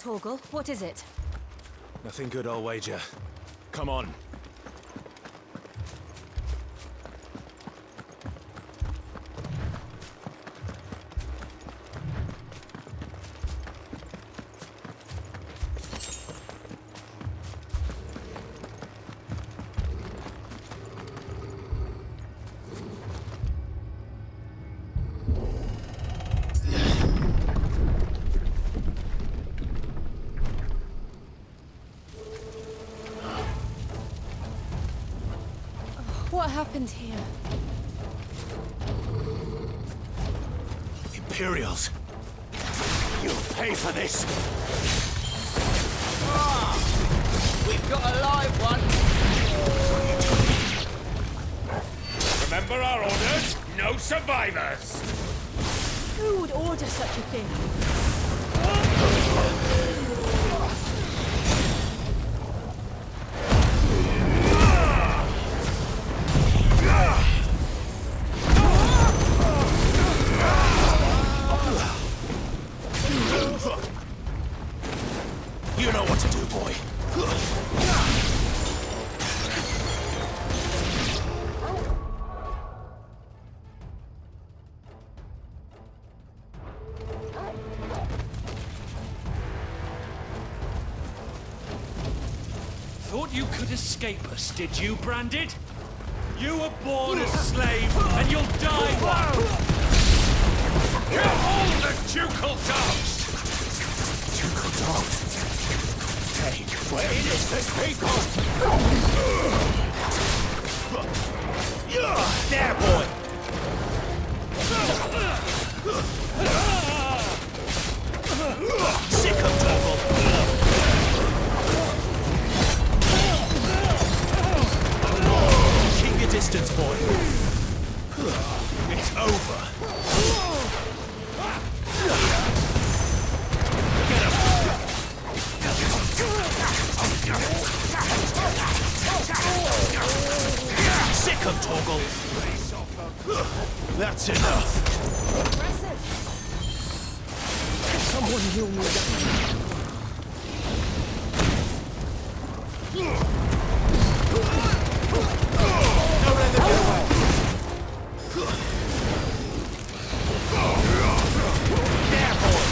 Torgal, what is it? Nothing good, I'll wager. Come on. What happened here? Imperials! You'll pay for this! We've got a live one! Remember our orders? No survivors! Who would order such a thing? You know what to do, boy. Thought you could escape us, did you, Branded? You were born a slave, and you'll die one! Kill all the ducal dogs! Ducal dogs? Hey, we're innocent people! There, boy! Sick of trouble! Keep your distance, boy. It's over. Sick of Torgal. That's enough. Impressive. Someone heal me. Don't let them get away. There, boy.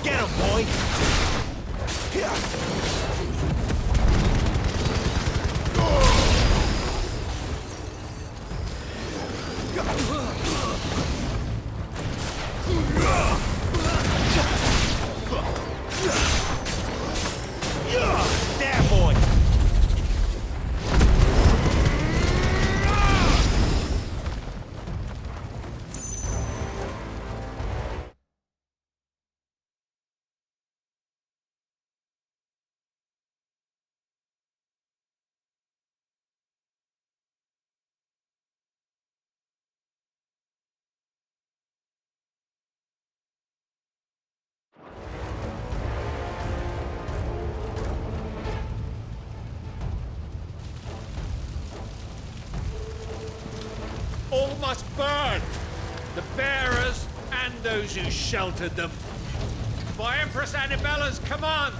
Get him, boy! There, boy! All must burn! The bearers and those who sheltered them. By Empress Annabella's command!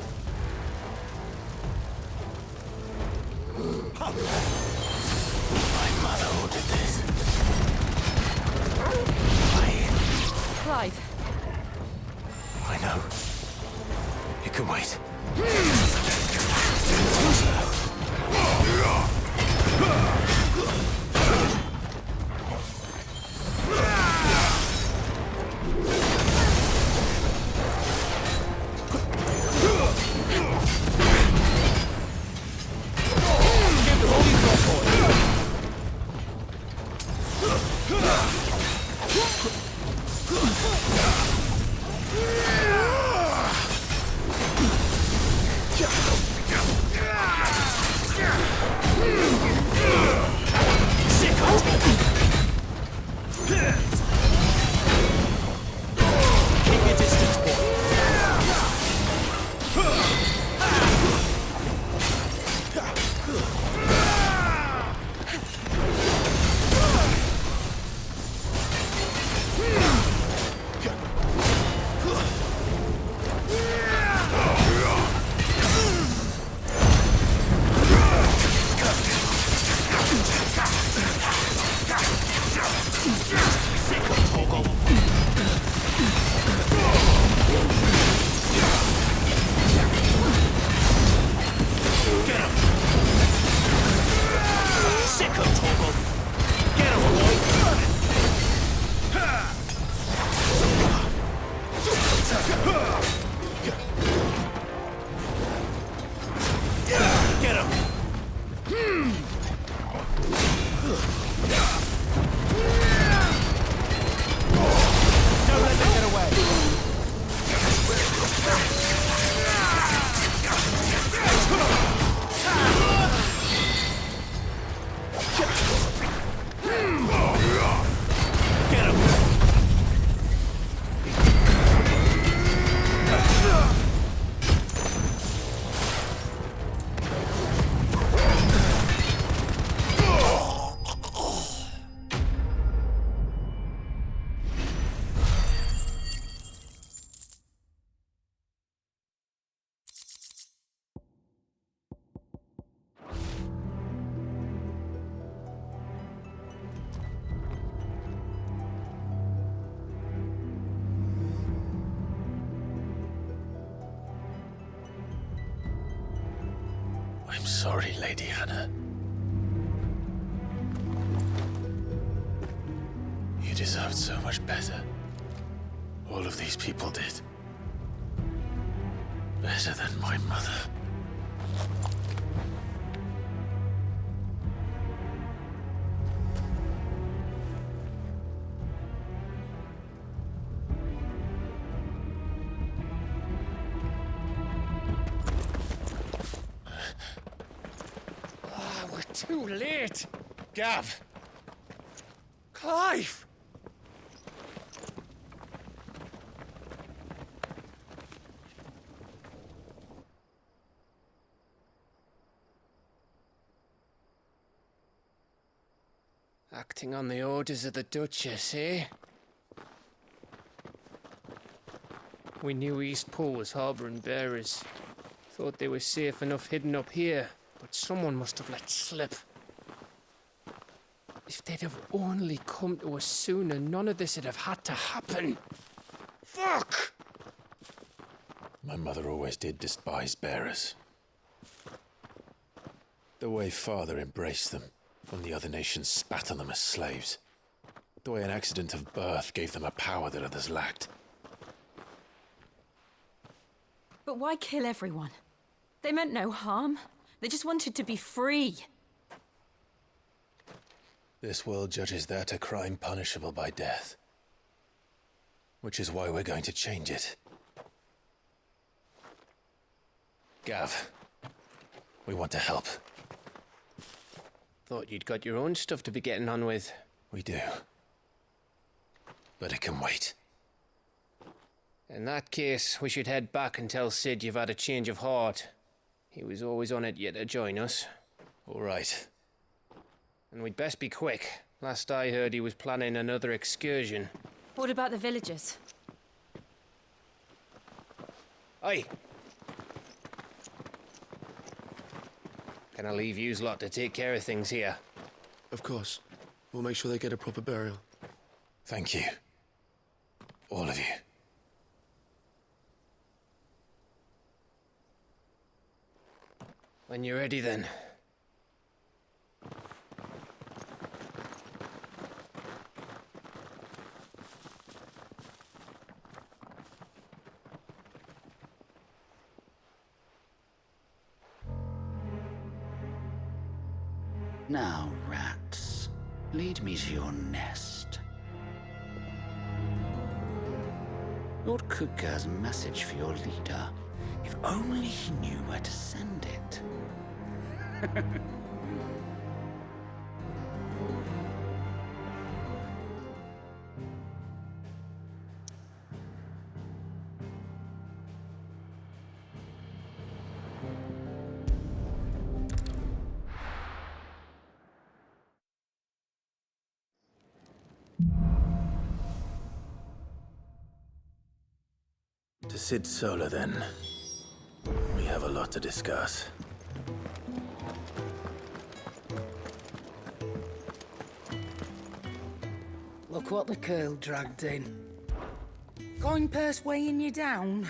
My mother ordered this. Clive. I know. It can wait. Give them all you've got, boy. Don't let them get away. Get him! I'm sorry, Lady Hannah. You deserved so much better. All of these people did. Better than my mother. We're too late. Gav. Clive. Acting on the orders of the Duchess, eh? We knew East Pool was harbouring bearers. Thought they were safe enough hidden up here, but someone must have let slip. If they'd have only come to us sooner, none of this would have had to happen. Fuck! My mother always did despise bearers. The way Father embraced them when the other nations spat on them as slaves. The way an accident of birth gave them a power that others lacked. But why kill everyone? They meant no harm. They just wanted to be free. This world judges that a crime punishable by death. Which is why we're going to change it. Gav, we want to help. Thought you'd got your own stuff to be getting on with. We do. But it can wait. In that case, we should head back and tell Sid you've had a change of heart. He was always on it yet to join us. All right. And we'd best be quick. Last I heard, he was planning another excursion. What about the villagers? Aye. Can I leave yous lot to take care of things here? Of course. We'll make sure they get a proper burial. Thank you. All of you. When you're ready, then. Now, rats, lead me to your nest. Lord Kuka has a message for your leader. If only he knew where to send it. To Sid Solar, then. We have a lot to discuss. Look what the curl dragged in. Coin purse weighing you down.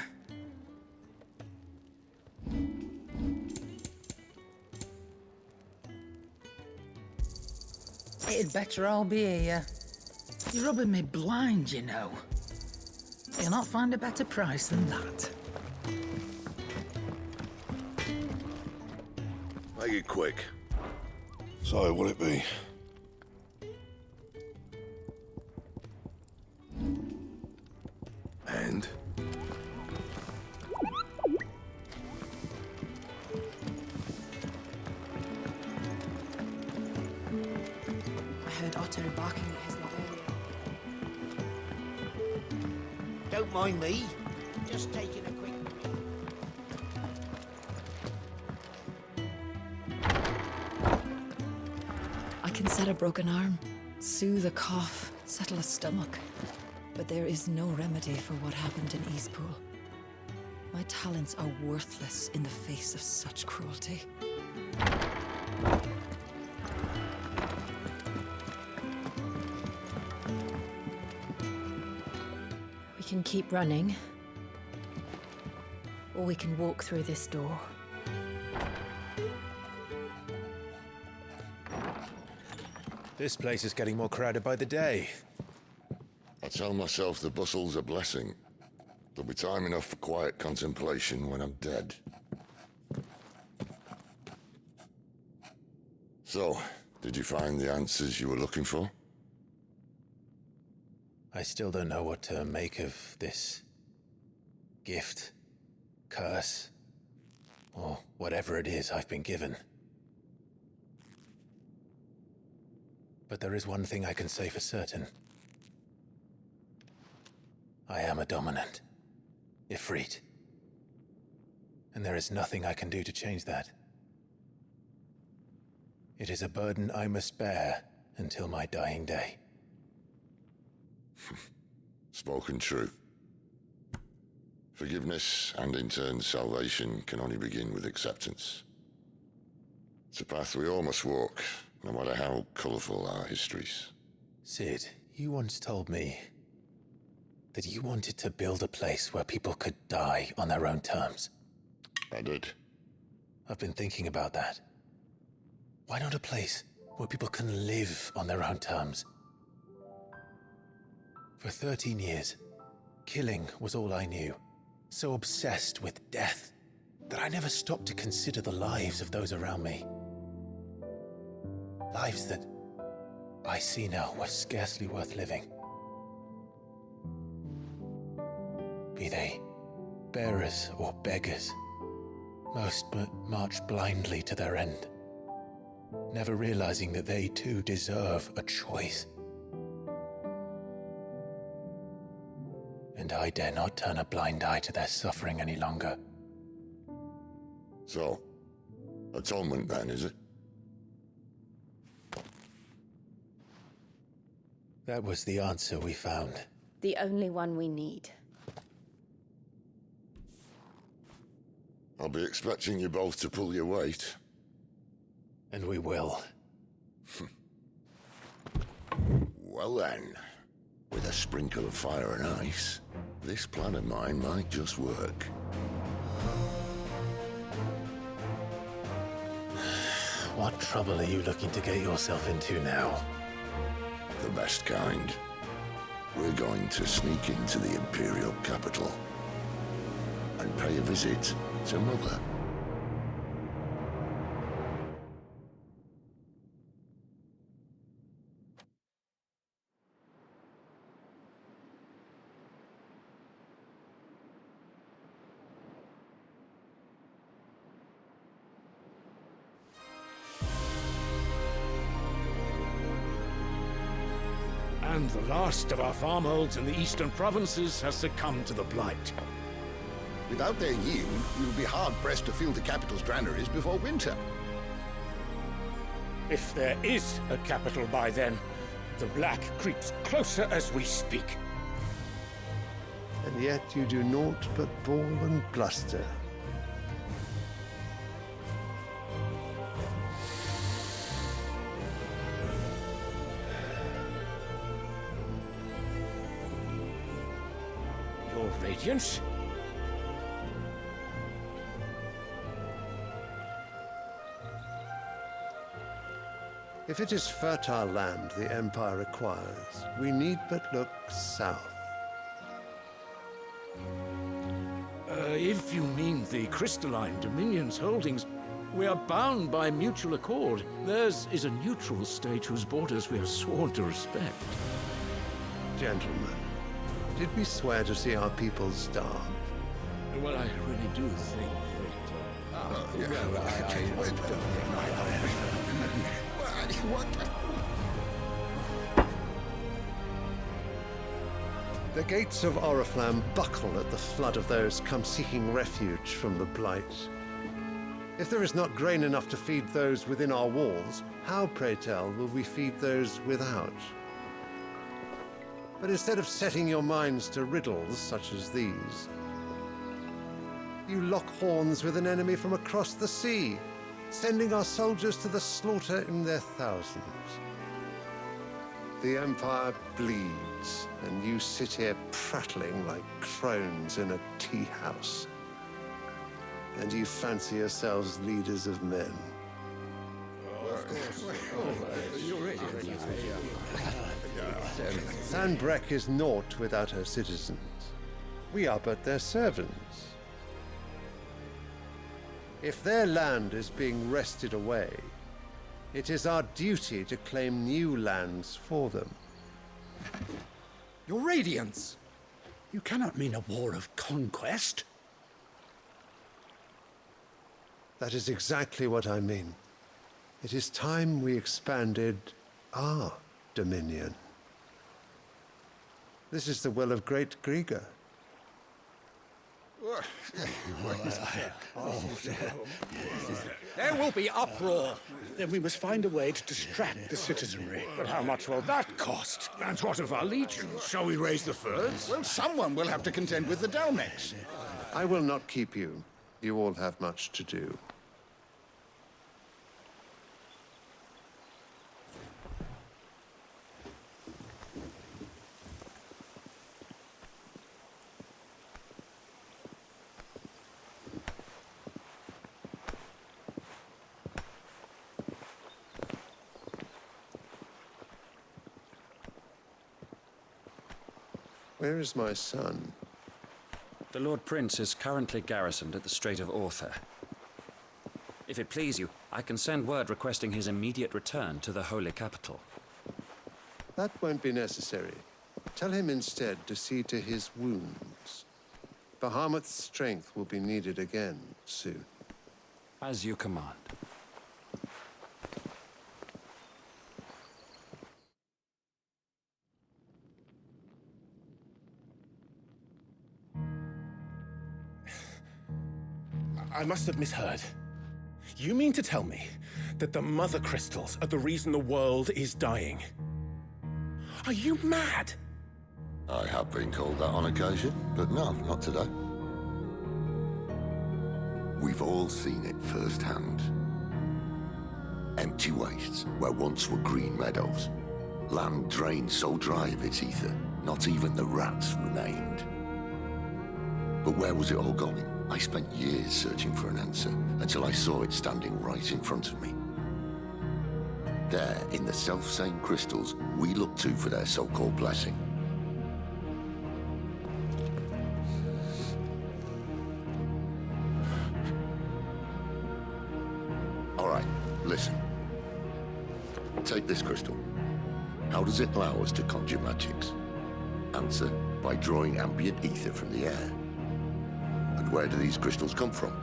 It'd better all be here. You're rubbing me blind, you know. You'll not find a better price than that. Make it quick. So, what'll it be? heard Otter barking at his lot earlier. Don't mind me. Just taking a quick break. I can set a broken arm, soothe a cough, settle a stomach. But there is no remedy for what happened in Eastpool. My talents are worthless in the face of such cruelty. We can keep running, or we can walk through this door. This place is getting more crowded by the day. I tell myself the bustle's a blessing. There'll be time enough for quiet contemplation when I'm dead. So, did you find the answers you were looking for? I still don't know what to make of this gift, curse, or whatever it is I've been given. But there is one thing I can say for certain. I am a dominant, Ifrit. And there is nothing I can do to change that. It is a burden I must bear until my dying day. Spoken true. Forgiveness and in turn salvation can only begin with acceptance. It's a path we all must walk, no matter how colourful our histories. Sid, you once told me that you wanted to build a place where people could die on their own terms. I did. I've been thinking about that. Why not a place where people can live on their own terms? For 13 years, killing was all I knew. So obsessed with death that I never stopped to consider the lives of those around me. Lives that I see now were scarcely worth living. Be they bearers or beggars, most march blindly to their end, never realizing that they too deserve a choice. And I dare not turn a blind eye to their suffering any longer. So, atonement then, is it? That was the answer we found. The only one we need. I'll be expecting you both to pull your weight. And we will. Well then, with a sprinkle of fire and ice, this plan of mine might just work. What trouble are you looking to get yourself into now? The best kind. We're going to sneak into the Imperial capital and pay a visit to Mother. And the last of our farmholds in the eastern provinces has succumbed to the blight. Without their yield, we will be hard-pressed to fill the capital's granaries before winter. If there is a capital by then, the black creeps closer as we speak. And yet you do naught but bawl and bluster. Your Radiance? If it is fertile land the Empire requires, we need but look south. If you mean the crystalline Dominion's holdings, we are bound by mutual accord. Theirs is a neutral state whose borders we are sworn to respect. Gentlemen, did we swear to see our people starve? Well, I really do think that... The gates of Oriflamme buckle at the flood of those come seeking refuge from the Blight. If there is not grain enough to feed those within our walls, how, pray tell, will we feed those without? But instead of setting your minds to riddles such as these, you lock horns with an enemy from across the sea, sending our soldiers to the slaughter in their thousands. The Empire bleeds, and you sit here prattling like crones in a tea house. And you fancy yourselves leaders of men. Sanbreque is naught without her citizens. We are but their servants. If their land is being wrested away, it is our duty to claim new lands for them. Your Radiance! You cannot mean a war of conquest. That is exactly what I mean. It is time we expanded our dominion. This is the will of great Grieger. There will be uproar. Then we must find a way to distract the citizenry. But how much will that cost? And what of our legions? Shall we raise the furs? Well, someone will have to contend with the Dalmex. I will not keep you. You all have much to do. Where is my son? The Lord Prince is currently garrisoned at the Strait of Orther. If it please you, I can send word requesting his immediate return to the Holy Capital. That won't be necessary. Tell him instead to see to his wounds. Bahamut's strength will be needed again soon. As you command. I must have misheard. You mean to tell me that the Mother Crystals are the reason the world is dying? Are you mad? I have been called that on occasion, but no, not today. We've all seen it firsthand. Empty wastes where once were green meadows. Land drained so dry of its ether, not even the rats remained. But where was it all going? I spent years searching for an answer, until I saw it standing right in front of me. There, in the self-same crystals we look to for their so-called blessing. All right, listen. Take this crystal. How does it allow us to conjure magics? Answer, by drawing ambient ether from the air. And where do these crystals come from?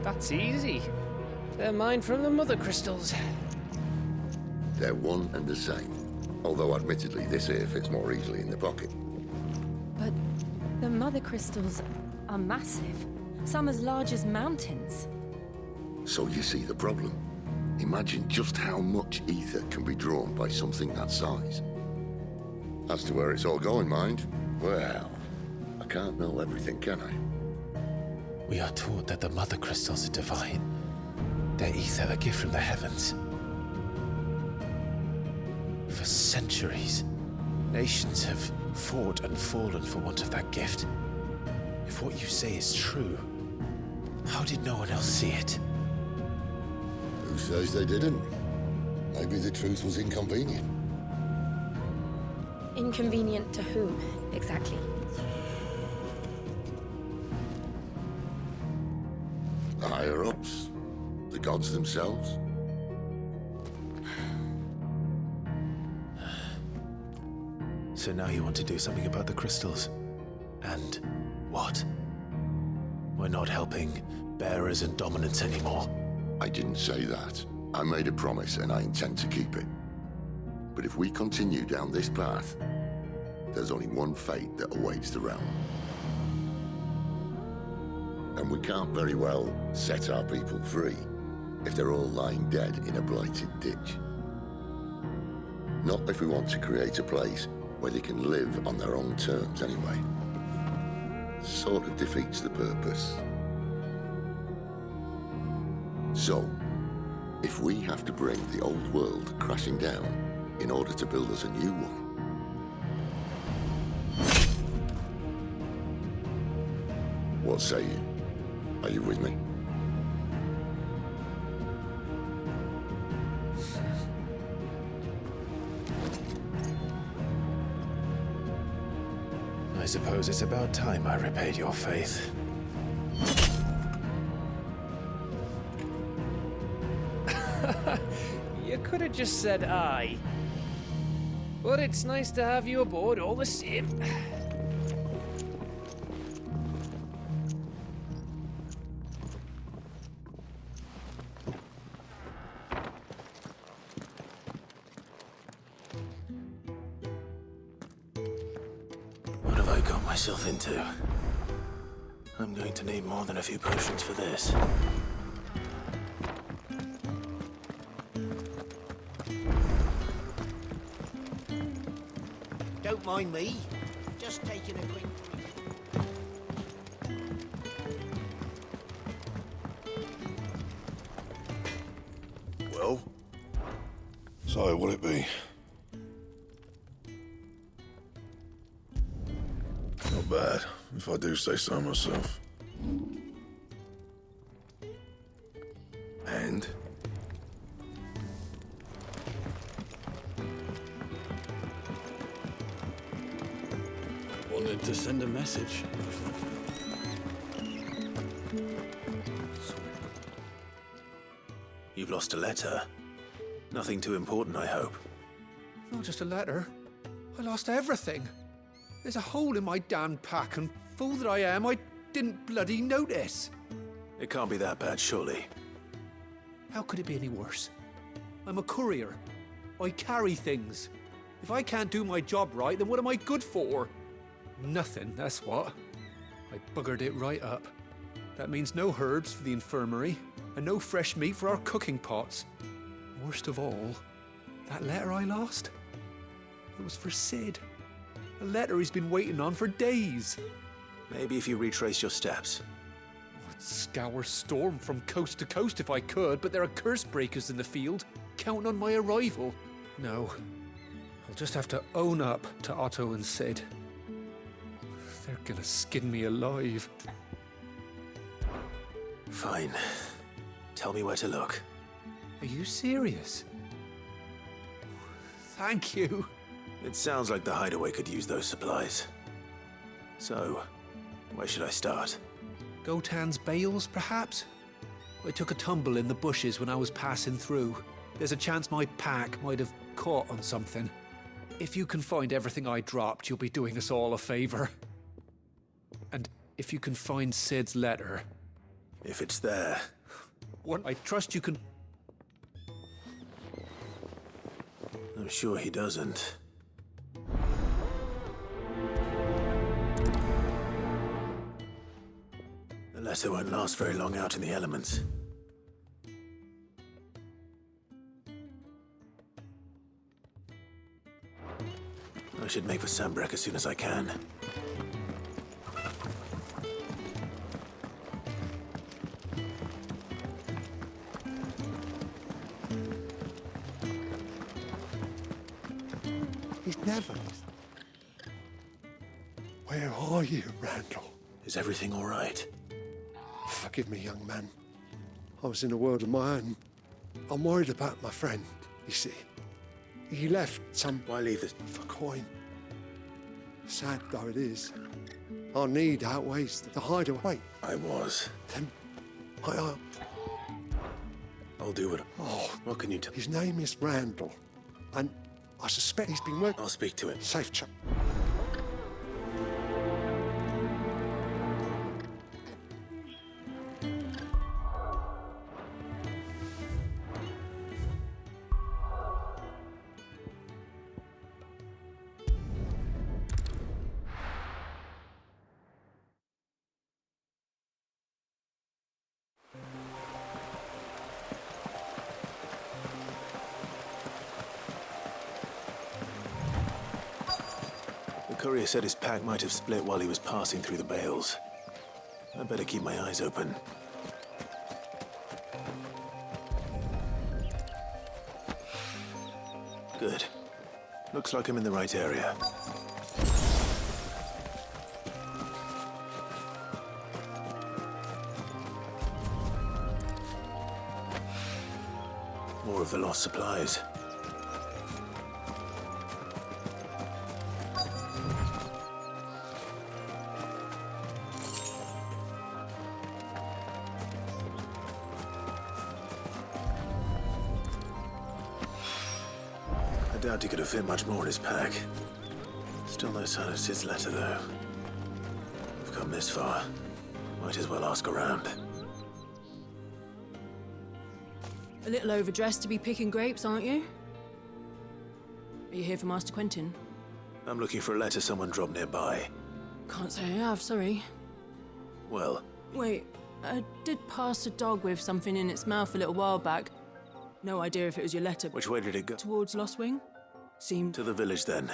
That's easy. They're mined from the Mother Crystals. They're one and the same. Although admittedly this here fits more easily in the pocket. But the Mother Crystals are massive. Some as large as mountains. So you see the problem. Imagine just how much ether can be drawn by something that size. As to where it's all going, mind, well, I can't know everything, can I? We are taught that the Mother Crystals are divine. Their ether a gift from the heavens. For centuries, nations have fought and fallen for want of that gift. If what you say is true, how did no one else see it? Who says they didn't? Maybe the truth was inconvenient. Inconvenient to whom, exactly? The higher-ups? The gods themselves? So now you want to do something about the crystals? And what? We're not helping bearers and dominants anymore. I didn't say that. I made a promise and I intend to keep it. But if we continue down this path, there's only one fate that awaits the realm. And we can't very well set our people free if they're all lying dead in a blighted ditch. Not if we want to create a place where they can live on their own terms anyway. Sort of defeats the purpose. So, if we have to bring the old world crashing down in order to build us a new one, what say you? Are you with me? I suppose it's about time I repaid your faith. You could have just said aye. But it's nice to have you aboard all the same. What have I got myself into? I'm going to need more than a few potions for this. Don't mind me. Just taking a quick... Well? So, what'll it be? Not bad, if I do say so myself. And? Wanted to send a message. You've lost a letter. Nothing too important, I hope. Not just a letter. I lost everything. There's a hole in my damn pack, and fool that I am, I didn't bloody notice. It can't be that bad, surely. How could it be any worse? I'm a courier. I carry things. If I can't do my job right, then what am I good for? Nothing, that's what. I buggered it right up. That means no herbs for the infirmary, and no fresh meat for our cooking pots. Worst of all, that letter I lost, it was for Sid. A letter he's been waiting on for days. Maybe if you retrace your steps. I'd scour Storm from coast to coast if I could, but there are curse breakers in the field, counting on my arrival. No, I'll just have to own up to Otto and Sid. They're gonna skin me alive. Fine. Tell me where to look. Are you serious? Thank you. It sounds like the hideaway could use those supplies. So, where should I start? Gotan's bales, perhaps? I took a tumble in the bushes when I was passing through. There's a chance my pack might have caught on something. If you can find everything I dropped, you'll be doing us all a favor. And if you can find Sid's letter... If it's there... What? I trust you can... I'm sure he doesn't. The letter won't last very long out in the elements. I should make for Sambrek as soon as I can. He's never. Where are you, Randall? Is everything all right? Forgive me, young man. I was in a world of my own. I'm worried about my friend, you see. He left some... Why leave this? For coin. Sad though it is. Our need outweighs the hideaway. I was. Then... I'll do it. Oh. What can you tell? His name is Randall. And I suspect he's been working... I'll speak to him. Safe chap. courier said his pack might have split while he was passing through the bales. I'd better keep my eyes open. Good. Looks like I'm in the right area. More of the lost supplies. I doubt he could have fit much more in his pack. Still no sign of Sid's letter, though. We've come this far. Might as well ask around. A little overdressed to be picking grapes, aren't you? Are you here for Master Quentin? I'm looking for a letter someone dropped nearby. Can't say I have, sorry. Well, Wait, I did pass a dog with something in its mouth a little while back. No idea if it was your letter. which way did it go? Towards Lost Wing? Seemed... To the village, then.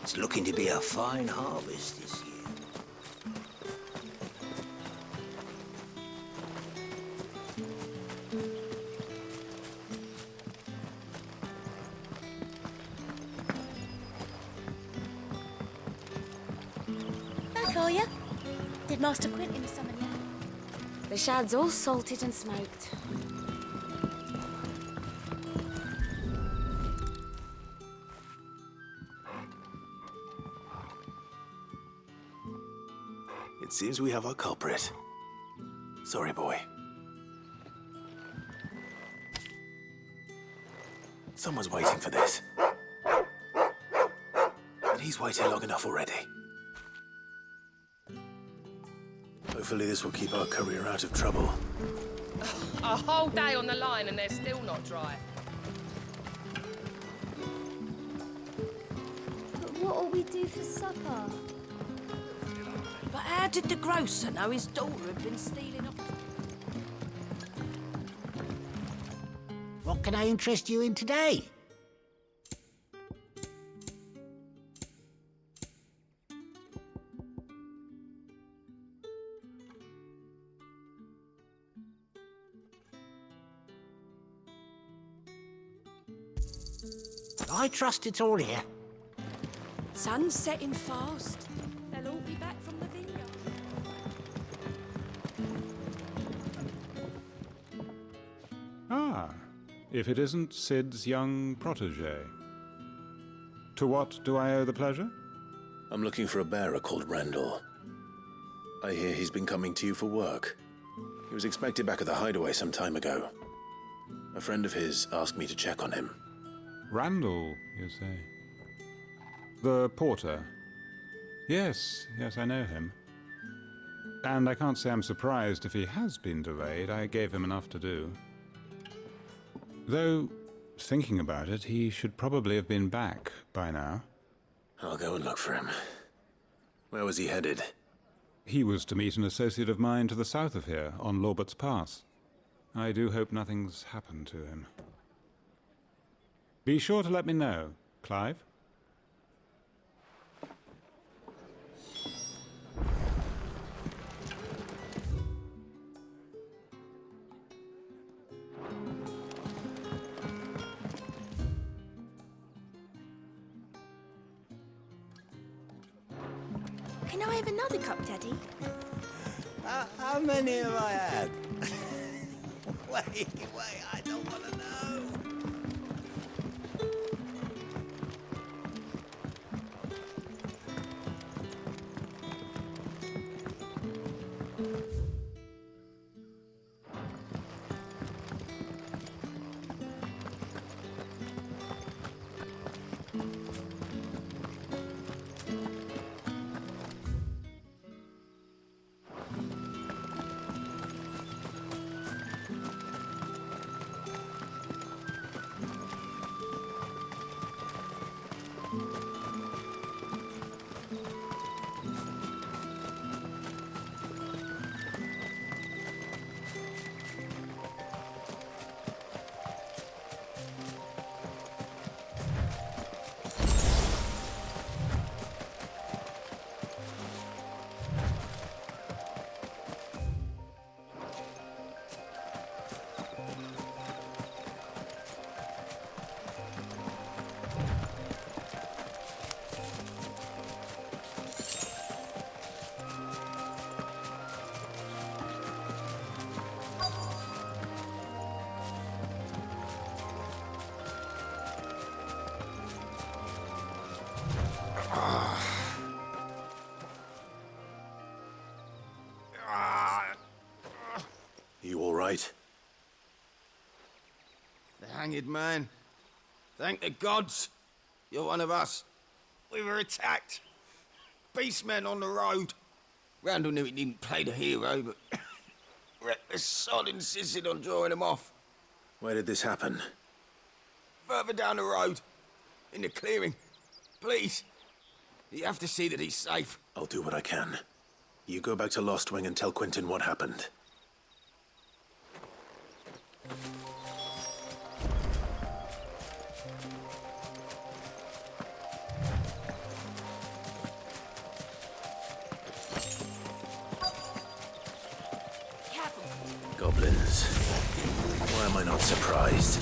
It's looking to be a fine harvest this year. Back, are you? Did Master Quentin summon you? The shad's all salted and smoked. It seems we have our culprit. Sorry, boy. Someone's waiting for this. And he's waited long enough already. Hopefully this will keep our courier out of trouble. A whole day on the line and they're still not dry. But what'll we do for supper? But how did the grocer know his daughter had been stealing off? What can I interest you in today? I trust it's all here. Sun's setting fast. They'll all be back from the vineyard. Ah, if it isn't Sid's young protege. To what do I owe the pleasure? I'm looking for a bearer called Randall. I hear he's been coming to you for work. He was expected back at the hideaway some time ago. A friend of his asked me to check on him. Randall, you say? The porter? Yes, I know him. And I can't say I'm surprised if he has been delayed. I gave him enough to do. Though, thinking about it, he should probably have been back by now. I'll go and look for him. Where was he headed? He was to meet an associate of mine to the south of here, on Lorbert's Pass. I do hope nothing's happened to him. Be sure to let me know, Clive. Can I have another cup, Daddy? How many have I had? Wait, I don't want to know. right? The hanged man. Thank the gods. You're one of us. We were attacked. Beastmen on the road. Randall knew he didn't play the hero, but reckless sod insisted on drawing him off. Where did this happen? Further down the road. In the clearing. Please. You have to see that he's safe. I'll do what I can. You go back to Lost Wing and tell Quentin what happened. Goblins. Why am I not surprised?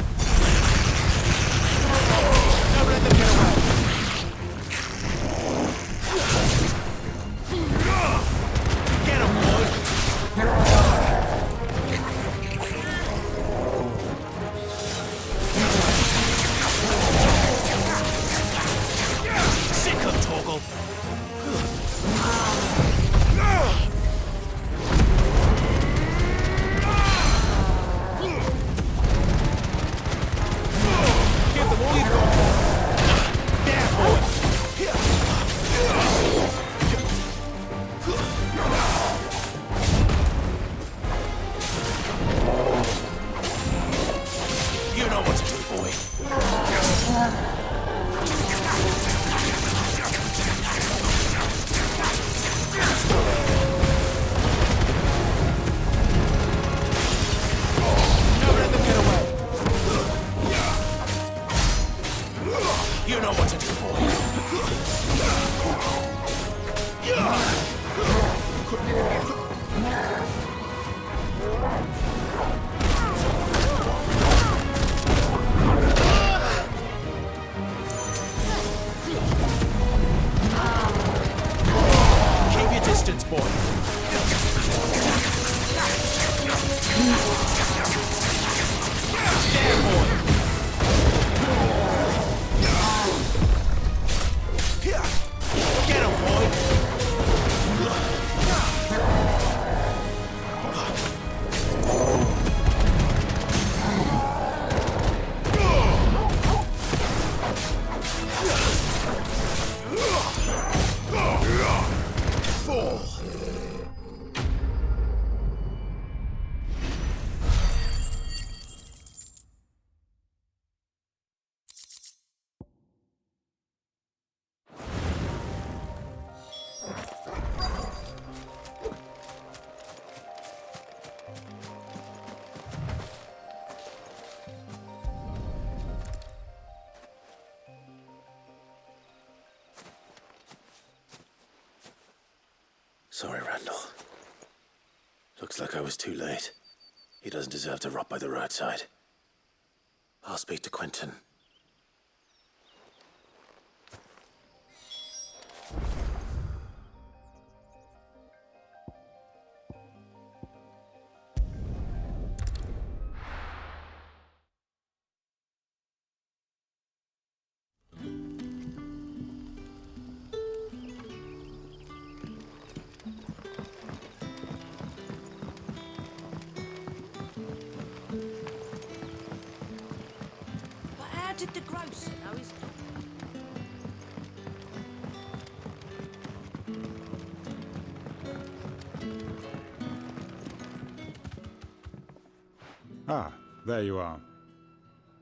Don't let them get away. Get him, boy. Sick of Torgal. Give them all you got. There, boy. You know what to do, boy. Don't let them get away. You know what to do, keep your distance, boy. There, boy. Get him, boy. Fall. Sorry, Randall. Looks like I was too late. He doesn't deserve to rot by the roadside. I'll speak to Quentin. But how did the grocer know he's... Ah, there you are.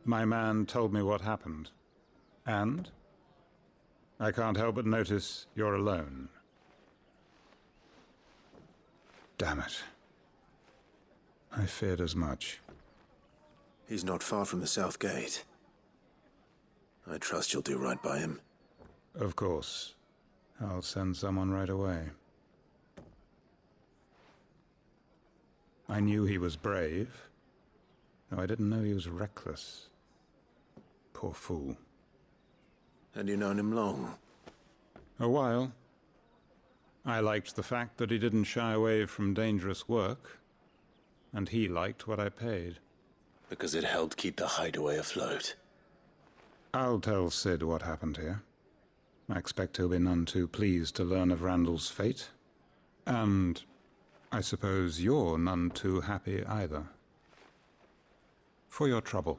My man told me what happened. And? I can't help but notice you're alone. Damn it. I feared as much. He's not far from the South Gate. I trust you'll do right by him. Of course. I'll send someone right away. I knew he was brave, though I didn't know he was reckless. Poor fool. Had you known him long? A while. I liked the fact that he didn't shy away from dangerous work, and he liked what I paid. Because it helped keep the hideaway afloat. I'll tell Sid what happened here. I expect he'll be none too pleased to learn of Randall's fate. And I suppose you're none too happy either. for your trouble.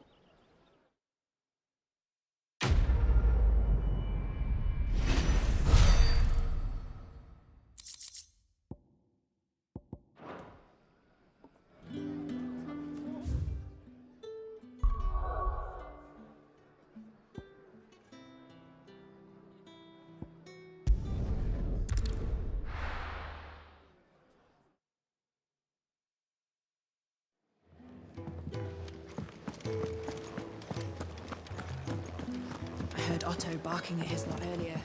I heard Otto barking at his lot earlier.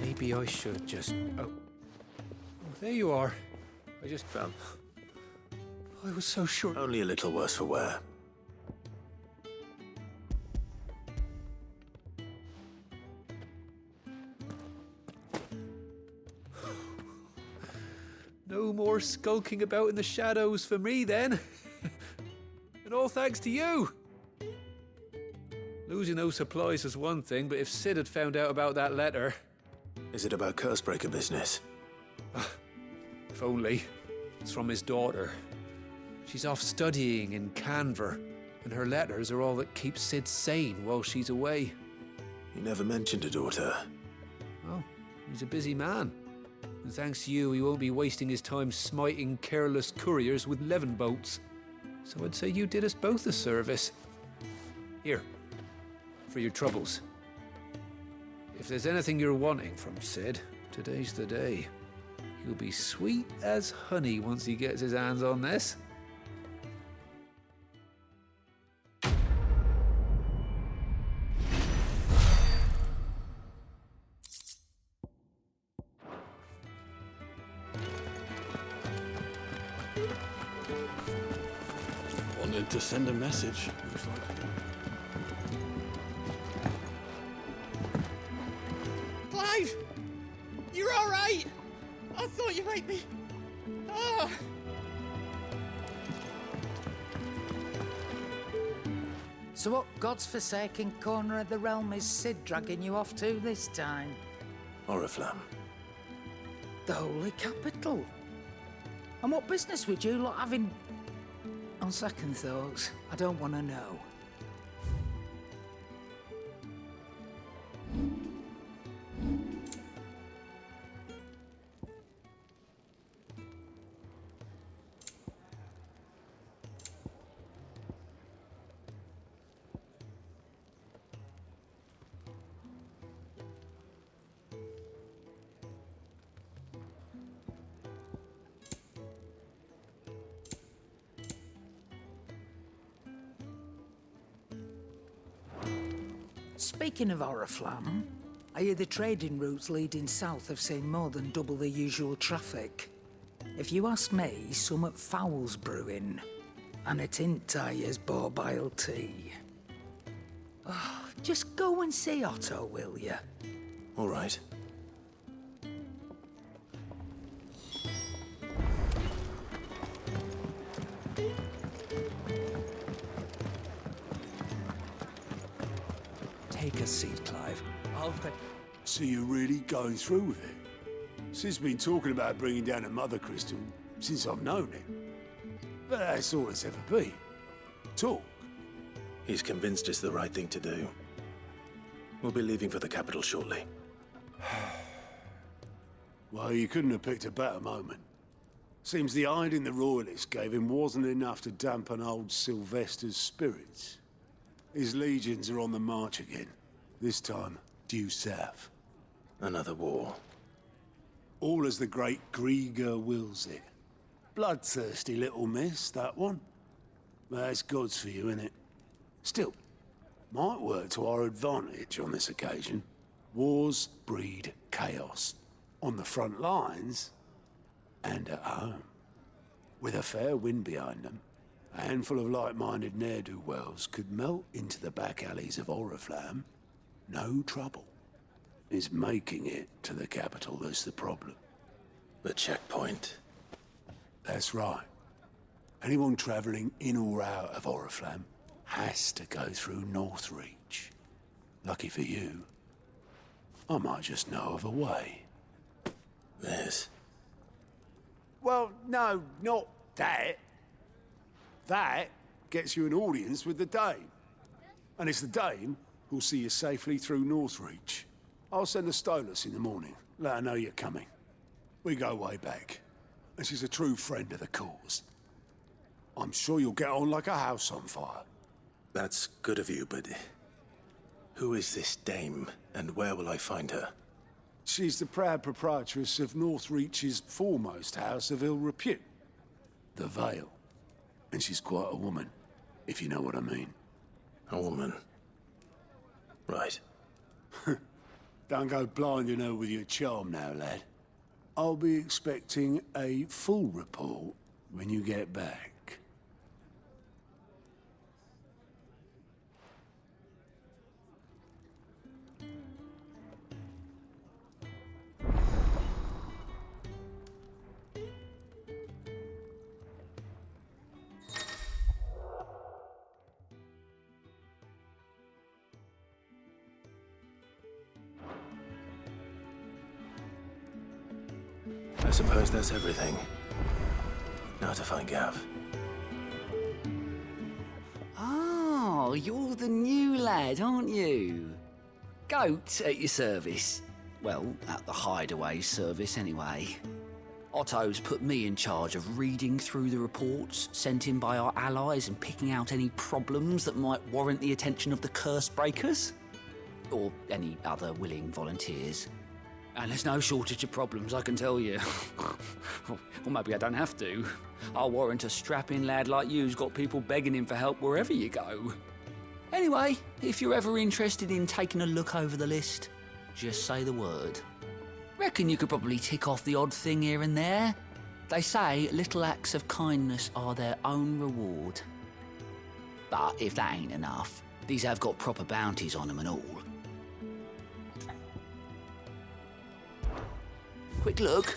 Maybe I should just... Oh, there you are. I just fell. I was so sure... Only a little worse for wear. No more skulking about in the shadows for me, then. And all thanks to you. Losing those supplies was one thing, but if Sid had found out about that letter... Is it about Cursebreaker business? If only. It's from his daughter. She's off studying in Canver, and her letters are all that keeps Sid sane while she's away. You never mentioned a daughter. Oh, he's a busy man. And thanks to you, he won't be wasting his time smiting careless couriers with levin boats. So I'd say you did us both a service. Here, for your troubles. If there's anything you're wanting from Sid, today's the day. He'll be sweet as honey once he gets his hands on this. Wanted to send a message. Clive! You're all right! I thought you might be... Ah! So what God's forsaken corner of the realm is Sid dragging you off to this time? Oriflamme. The Holy Capital. And what business would you lot have in... On second thoughts, I don't want to know. Speaking of Oriflamme, I hear the trading routes leading south have seen more than double the usual traffic. If you ask me, somewhat foul's brewing, and a tint tires borbile tea. Oh, just go and see Otto, will you? All right. Take a seat, Clive. So you're really going through with it? Sid's been talking about bringing down a mother crystal since I've known him. But that's all it's ever been. Talk. He's convinced it's the right thing to do. We'll be leaving for the capital shortly. Well, you couldn't have picked a better moment. Seems the hiding the royalists gave him wasn't enough to dampen old Sylvester's spirits. His legions are on the march again. This time, due south. Another war. All as the great Grieger wills it. Bloodthirsty little miss, that one. But that's God's for you, innit? Still, might work to our advantage on this occasion. Wars breed chaos. On the front lines, and at home. With a fair wind behind them, a handful of like-minded ne'er-do-wells could melt into the back alleys of Oriflamme. No trouble. It's making it to the capital that's the problem. The checkpoint. That's right. Anyone travelling in or out of Oriflamme has to go through Northreach. Lucky for you, I might just know of a way. There's Well, no, not that. That gets you an audience with the Dame. And it's the Dame who'll see you safely through Northreach. I'll send the Stolas in the morning. Let her know you're coming. We go way back. And she's a true friend of the cause. I'm sure you'll get on like a house on fire. That's good of you, but who is this dame, and where will I find her? She's the proud proprietress of Northreach's foremost house of ill repute, the Vale. And she's quite a woman, if you know what I mean. A woman? Right. Don't go blinding her with your charm now, lad. I'll be expecting a full report when you get back. I suppose that's everything. Now to find Gav. Oh, you're the new lad, aren't you? Goat at your service. Well, at the hideaway service, anyway. Otto's put me in charge of reading through the reports sent in by our allies and picking out any problems that might warrant the attention of the curse breakers. Or any other willing volunteers. And there's no shortage of problems, I can tell you. Or maybe I don't have to. I'll warrant a strapping lad like you's got people begging him for help wherever you go. Anyway, if you're ever interested in taking a look over the list, just say the word. Reckon you could probably tick off the odd thing here and there. They say little acts of kindness are their own reward. But if that ain't enough, these have got proper bounties on them and all. Quick look.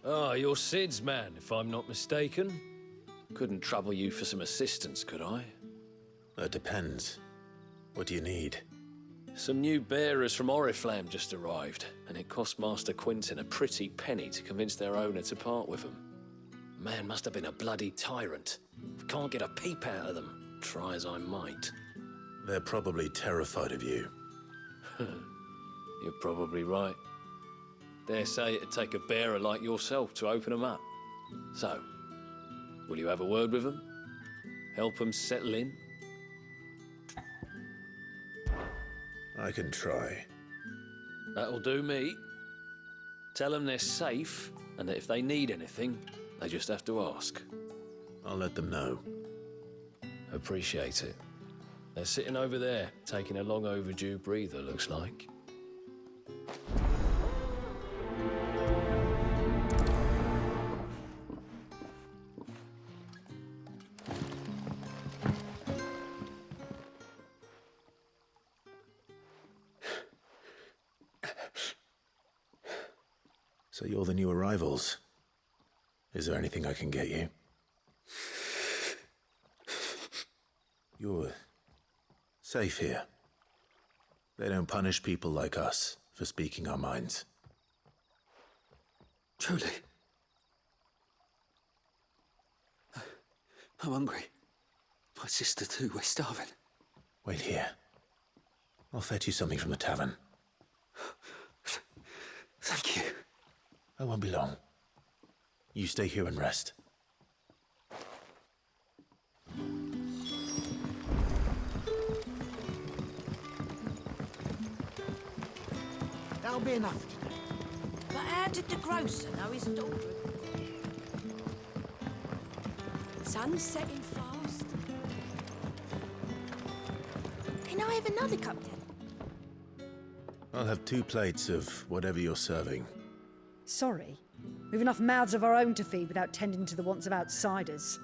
Ah, you're Sid's man, if I'm not mistaken. Couldn't trouble you for some assistance, could I? That depends. What do you need? Some new bearers from Oriflamme just arrived, and it cost Master Quintin a pretty penny to convince their owner to part with them. Man must have been a bloody tyrant. Can't get a peep out of them, try as I might. They're probably terrified of you. You're probably right. Dare say it'd take a bearer like yourself to open them up. So, will you have a word with them? Help them settle in? I can try. That'll do me. Tell them they're safe, and that if they need anything, they just have to ask. I'll let them know. Appreciate it. They're sitting over there, taking a long overdue breather, looks like. So you're the new arrivals. Is there anything I can get you? You're safe here. They don't punish people like us for speaking our minds. Truly. I'm hungry. My sister too, we're starving. Wait here. I'll fetch you something from the tavern. Thank you. I won't be long. You stay here and rest. That'll be enough today. But how did the grocer know his daughter? Sun's setting fast. Can I have another cup, Dad? I'll have 2 plates of whatever you're serving. Sorry. We've enough mouths of our own to feed without tending to the wants of outsiders.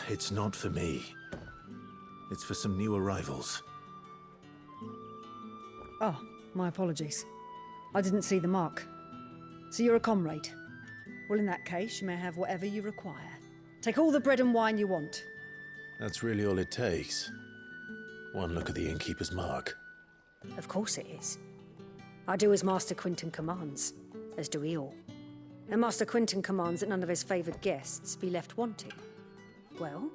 It's not for me. It's for some new arrivals. Oh, my apologies. I didn't see the mark. So you're a comrade. Well, in that case, you may have whatever you require. Take all the bread and wine you want. That's really all it takes. One look at the innkeeper's mark. Of course it is. I do as Master Quinton commands, as do we all. And Master Quinton commands that none of his favoured guests be left wanting. Well,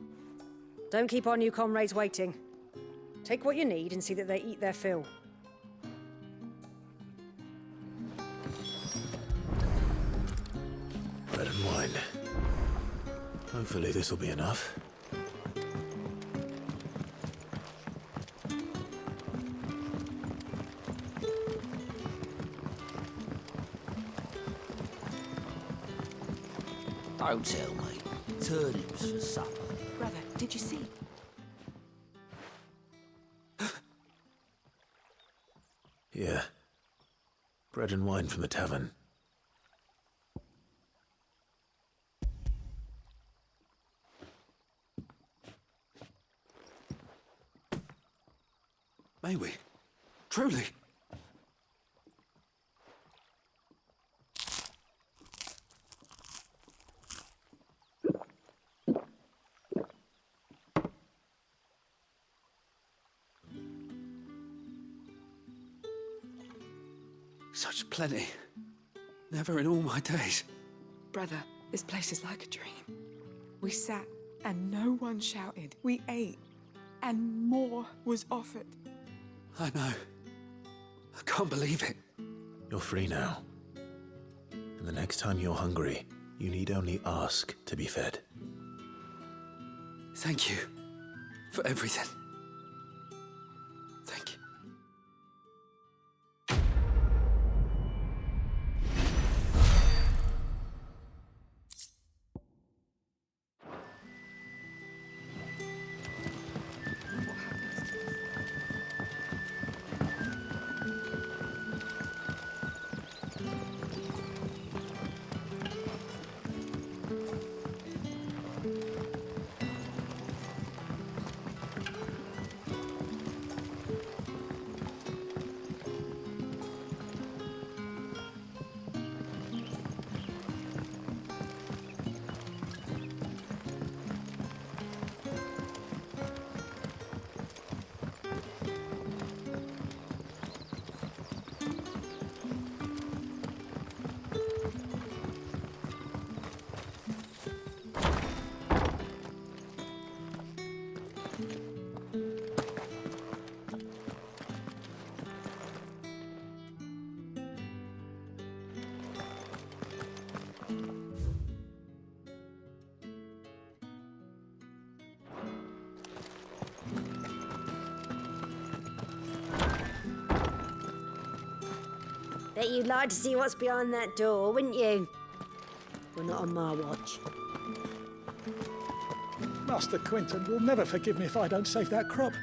don't keep our new comrades waiting. Take what you need and see that they eat their fill. Bread and wine. Hopefully this will be enough. Don't tell me. Turnips for supper. Brother, did you see? Yeah. Bread and wine from the tavern. May we? Truly? Such plenty. Never in all my days. Brother, this place is like a dream. We sat and no one shouted. We ate and more was offered. I know. I can't believe it. You're free now. And the next time you're hungry, you need only ask to be fed. Thank you for everything. Thank you. Bet you'd like to see what's behind that door, wouldn't you? Well, not on my watch. Master Quinton will never forgive me if I don't save that crop.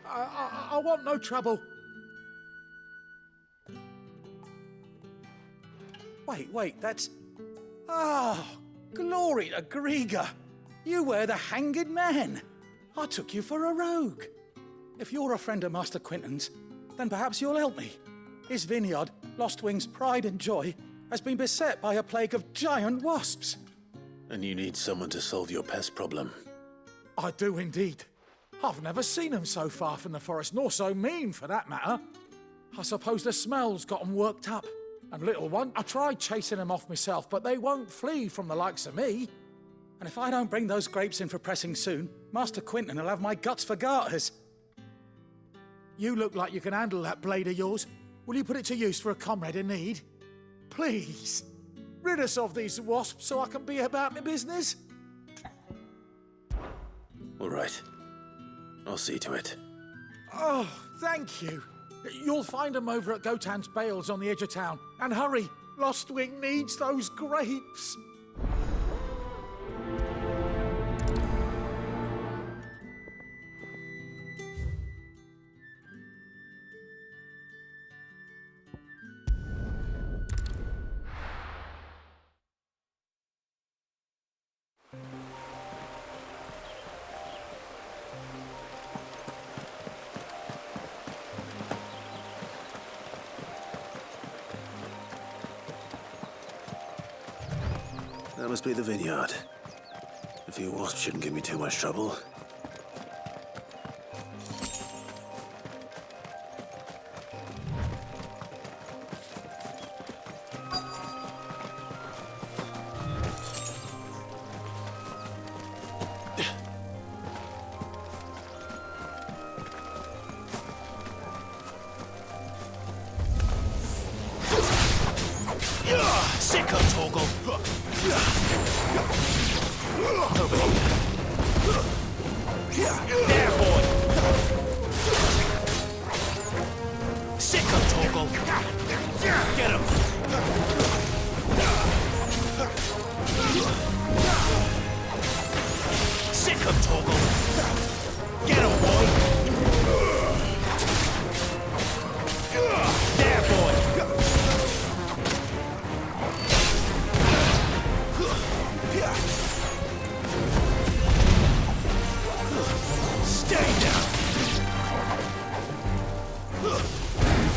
I want no trouble. Wait, that's... Oh, glory to Griga. You were the hanged man. I took you for a rogue. If you're a friend of Master Quinton's, then perhaps you'll help me. His vineyard, Lostwing's pride and joy, has been beset by a plague of giant wasps. And you need someone to solve your pest problem. I do indeed. I've never seen them so far from the forest, nor so mean, for that matter. I suppose the smell's got 'em worked up. And little one, I tried chasing them off myself, but they won't flee from the likes of me. And if I don't bring those grapes in for pressing soon, Master Quinton will have my guts for garters. You look like you can handle that blade of yours. Will you put it to use for a comrade in need? Please, rid us of these wasps so I can be about my business. All right. I'll see to it. Oh, thank you. You'll find them over at Gotan's Bales on the edge of town. And hurry, Lostwing needs those grapes. That must be the vineyard. A few wasps shouldn't give me too much trouble. Sicko Torgal! Over here. There, boy! Sicko Torgal! Get him! Sicko Torgal! Get him, boy! There, boy! Stay down!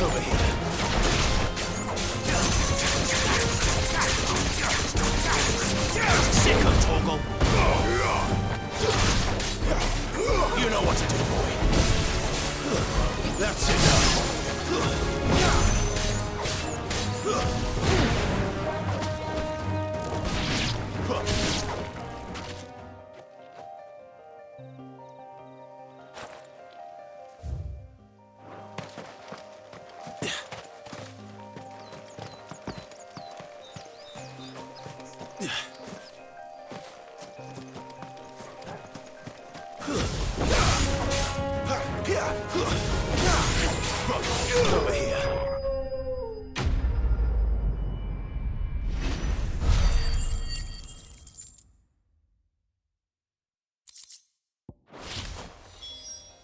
Over here. Sicko Torgal! You know what to do, boy. That's enough. Over here.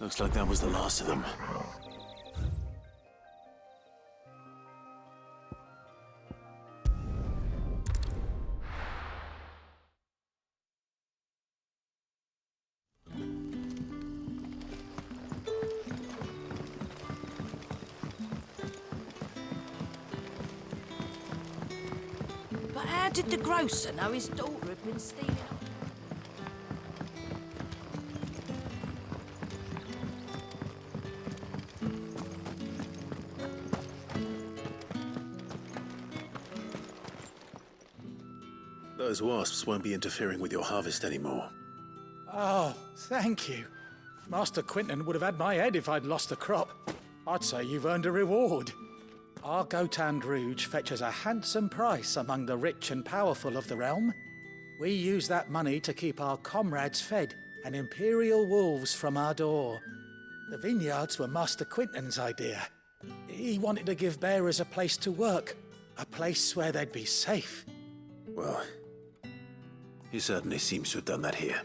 Looks like that was the last of them. But how did the grocer know his daughter had been stealing up? Those wasps won't be interfering with your harvest anymore. Oh, thank you. Master Quinton would have had my head if I'd lost the crop. I'd say you've earned a reward. Our Gotand Rouge fetches a handsome price among the rich and powerful of the realm. We use that money to keep our comrades fed and imperial wolves from our door. The vineyards were Master Quinton's idea. He wanted to give bearers a place to work, a place where they'd be safe. Well, he certainly seems to have done that here.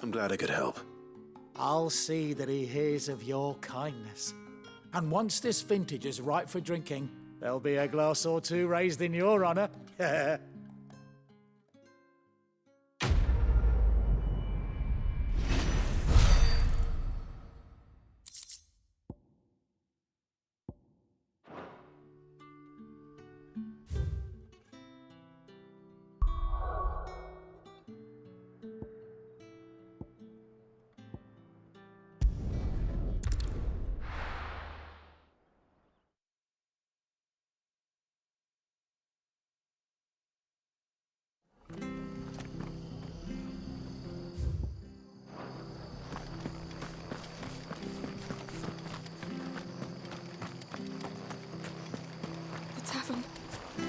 I'm glad I could help. I'll see that he hears of your kindness. And once this vintage is ripe for drinking, there'll be a glass or two raised in your honor.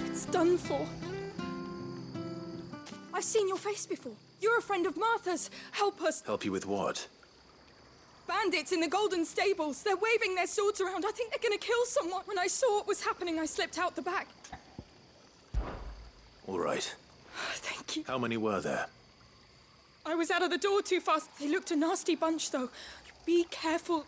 It's done for. I've seen your face before. You're a friend of Martha's. Help us. Help you with what? Bandits in the Golden Stables. They're waving their swords around. I think they're gonna kill someone. When I saw what was happening, I slipped out the back. All right. Thank you. How many were there? I was out of the door too fast. They looked a nasty bunch, though. Be careful.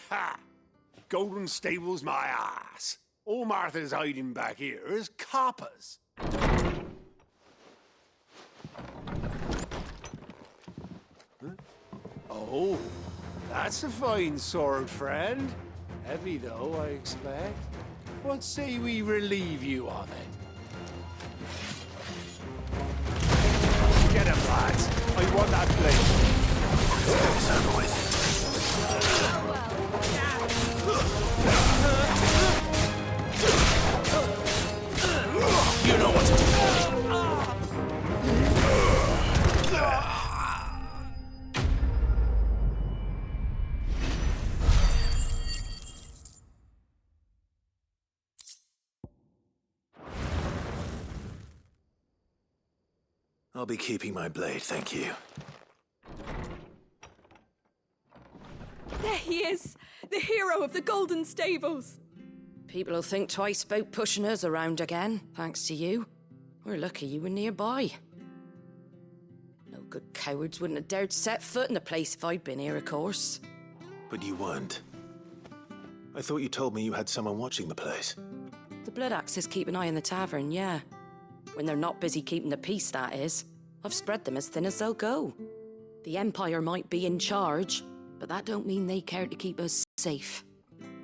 Ha! Golden Stables, my ass. All Martha's hiding back here is coppers. Huh? Oh, that's a fine sword, friend. Heavy, though, I expect. What say we relieve you of it? Get him, lads. I want that blade. Let's get this over with. You know what to do. I'll be keeping my blade, thank you. There he is! The hero of the Golden Stables! People will think twice about pushing us around again, thanks to you. We're lucky you were nearby. No good cowards wouldn't have dared set foot in the place if I'd been here, of course. But you weren't. I thought you told me you had someone watching the place. The Blood Axes keep an eye on the tavern, yeah. When they're not busy keeping the peace, that is. I've spread them as thin as they'll go. The Empire might be in charge, but that don't mean they care to keep us safe.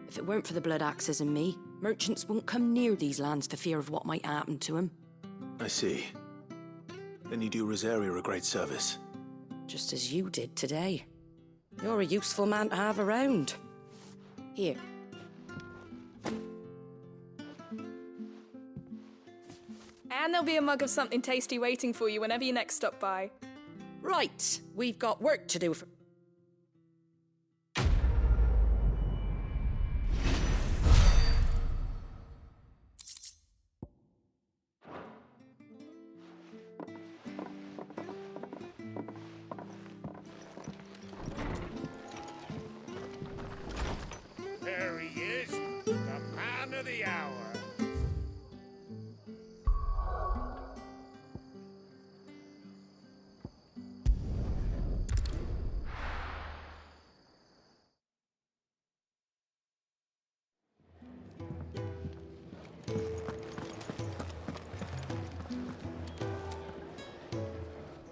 If it weren't for the Blood Axes and me, merchants won't come near these lands for fear of what might happen to them. I see. Then you do Rosaria a great service. Just as you did today. You're a useful man to have around. Here. And there'll be a mug of something tasty waiting for you whenever you next stop by. Right, we've got work to do for... There he is, the man of the hour.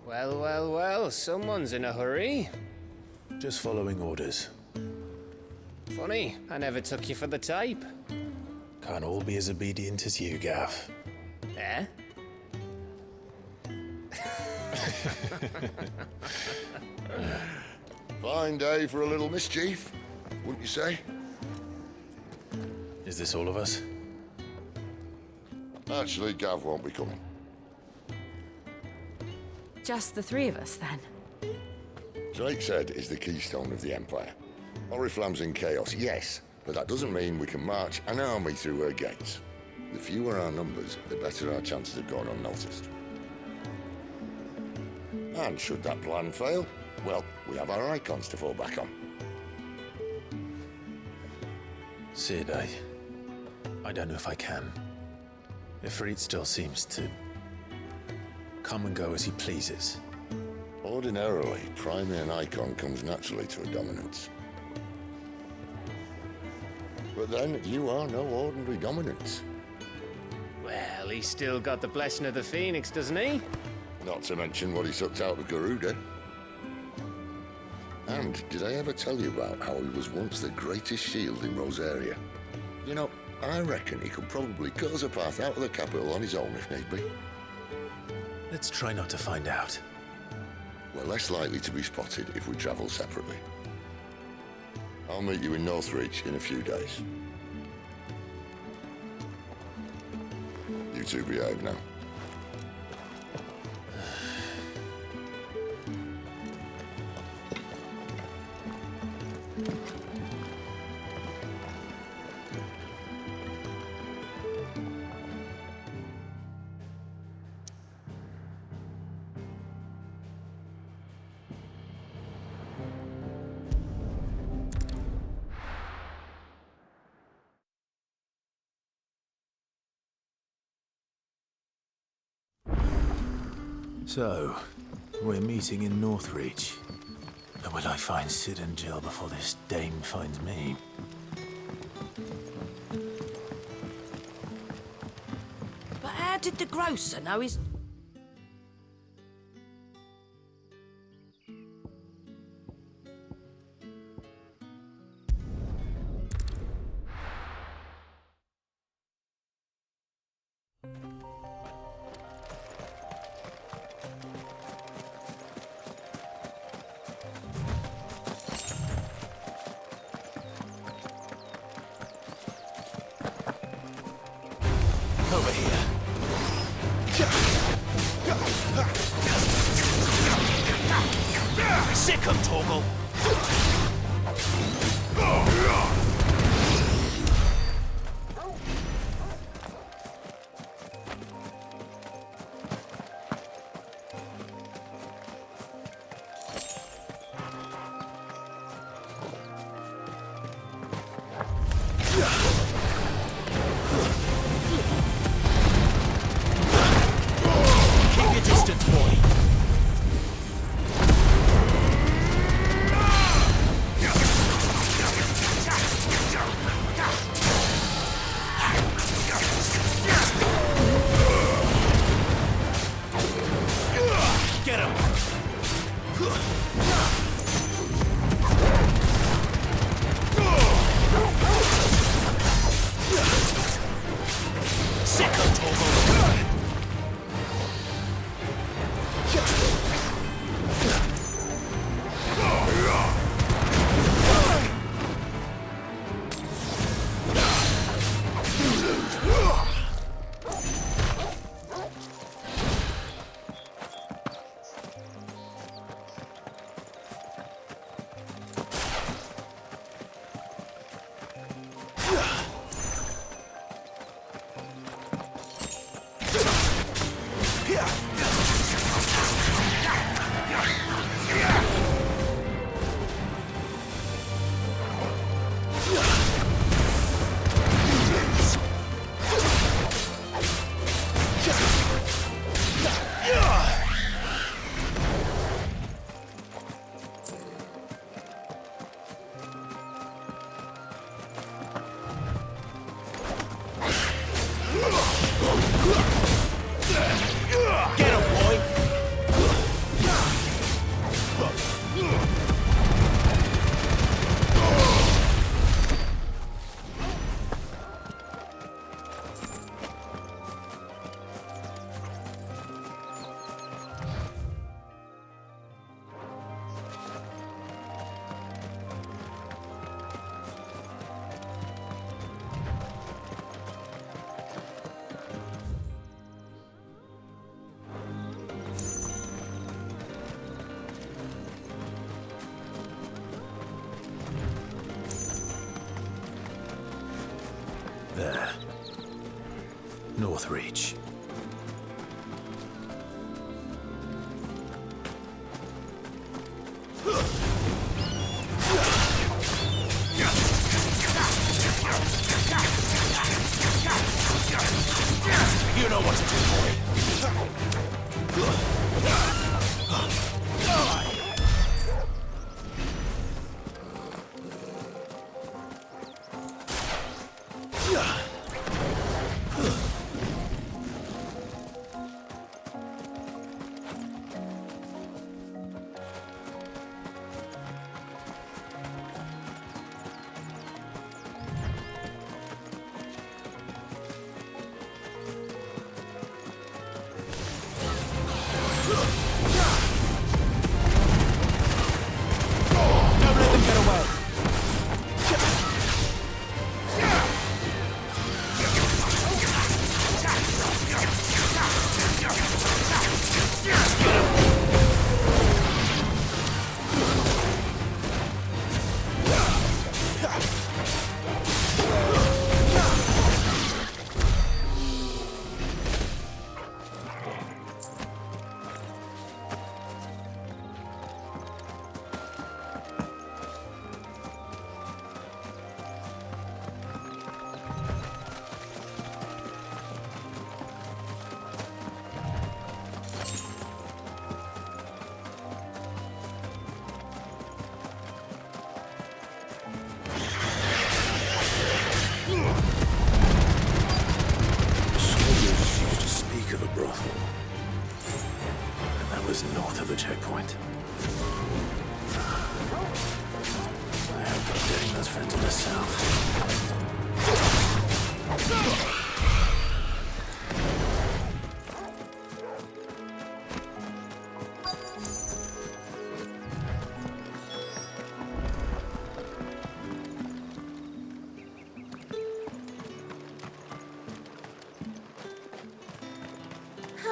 Well, well, well, someone's in a hurry. Just following orders. Funny, I never took you for the type. Can't all be as obedient as you, Gav. Eh? Fine day for a little mischief, wouldn't you say? Is this all of us? Actually, Gav won't be coming. Just the three of us, then? Drake said is the keystone of the Empire. Oriflamme's in chaos, yes, but that doesn't mean we can march an army through her gates. The fewer our numbers, the better our chances of going unnoticed. And should that plan fail, well, we have our icons to fall back on. Sid, I don't know if I can. Ifrit still seems to come and go as he pleases. Ordinarily, priming an icon comes naturally to a dominance. But then, you are no ordinary dominance. Well, he's still got the blessing of the Phoenix, doesn't he? Not to mention what he sucked out of Garuda. And did I ever tell you about how he was once the greatest shield in Rosaria? You know, I reckon he could probably cut us a path out of the capital on his own if need be. Let's try not to find out. We're less likely to be spotted if we travel separately. I'll meet you in Northreach in a few days. You two behave now. So, we're meeting in Northreach. But will I find Sid and Jill before this dame finds me? did the grocer know his... Over here. Sick 'em, Torgal. Keep your distance, boy. Get him! Sick of Torgal! Get him, boy! There. Northreach. You know what to do, boy. Don't let them get away.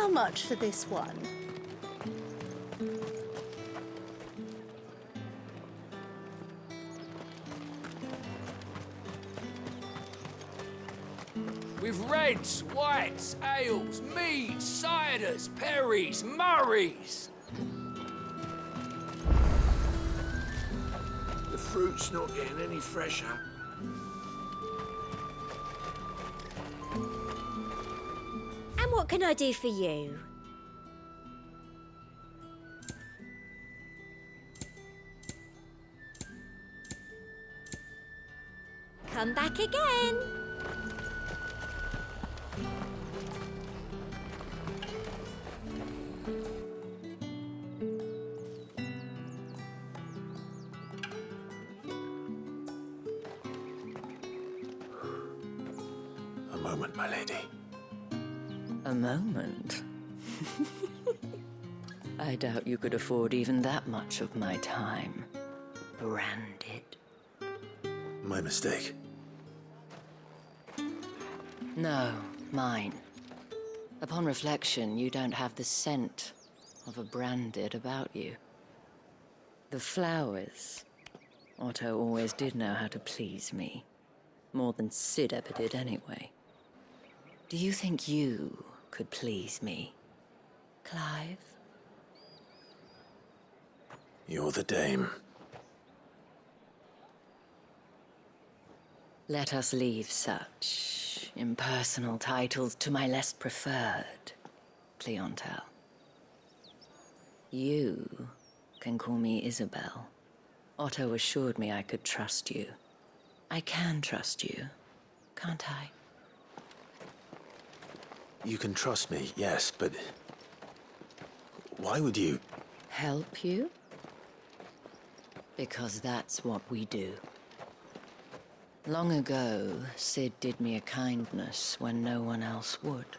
How much for this one? With reds, whites, ales, meads, ciders, perries, murrays. The fruit's not getting any fresher. And what can I do for you? Come back again. A moment, my lady. A moment? I doubt you could afford even that much of my time. Branded. My mistake. No, mine. Upon reflection, you don't have the scent of a branded about you. The flowers. Otto always did know how to please me. More than Sid ever did anyway. Do you think you could please me, Clive? You're the dame. Let us leave such impersonal titles to my less preferred clientele. You can call me Isabel. Otto assured me I could trust you. I can trust you, can't I? You can trust me, yes, but why would you? Help you? Because that's what we do. Long ago, Sid did me a kindness when no one else would.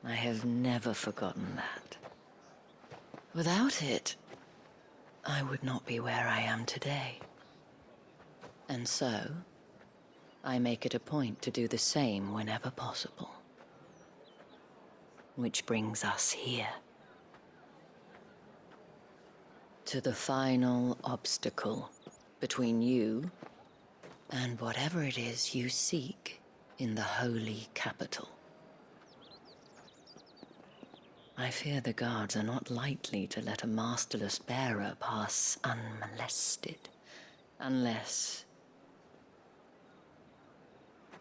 I have never forgotten that. Without it, I would not be where I am today. And so, I make it a point to do the same whenever possible. Which brings us here. To the final obstacle between you and whatever it is you seek in the holy capital. I fear the guards are not likely to let a masterless bearer pass unmolested. Unless...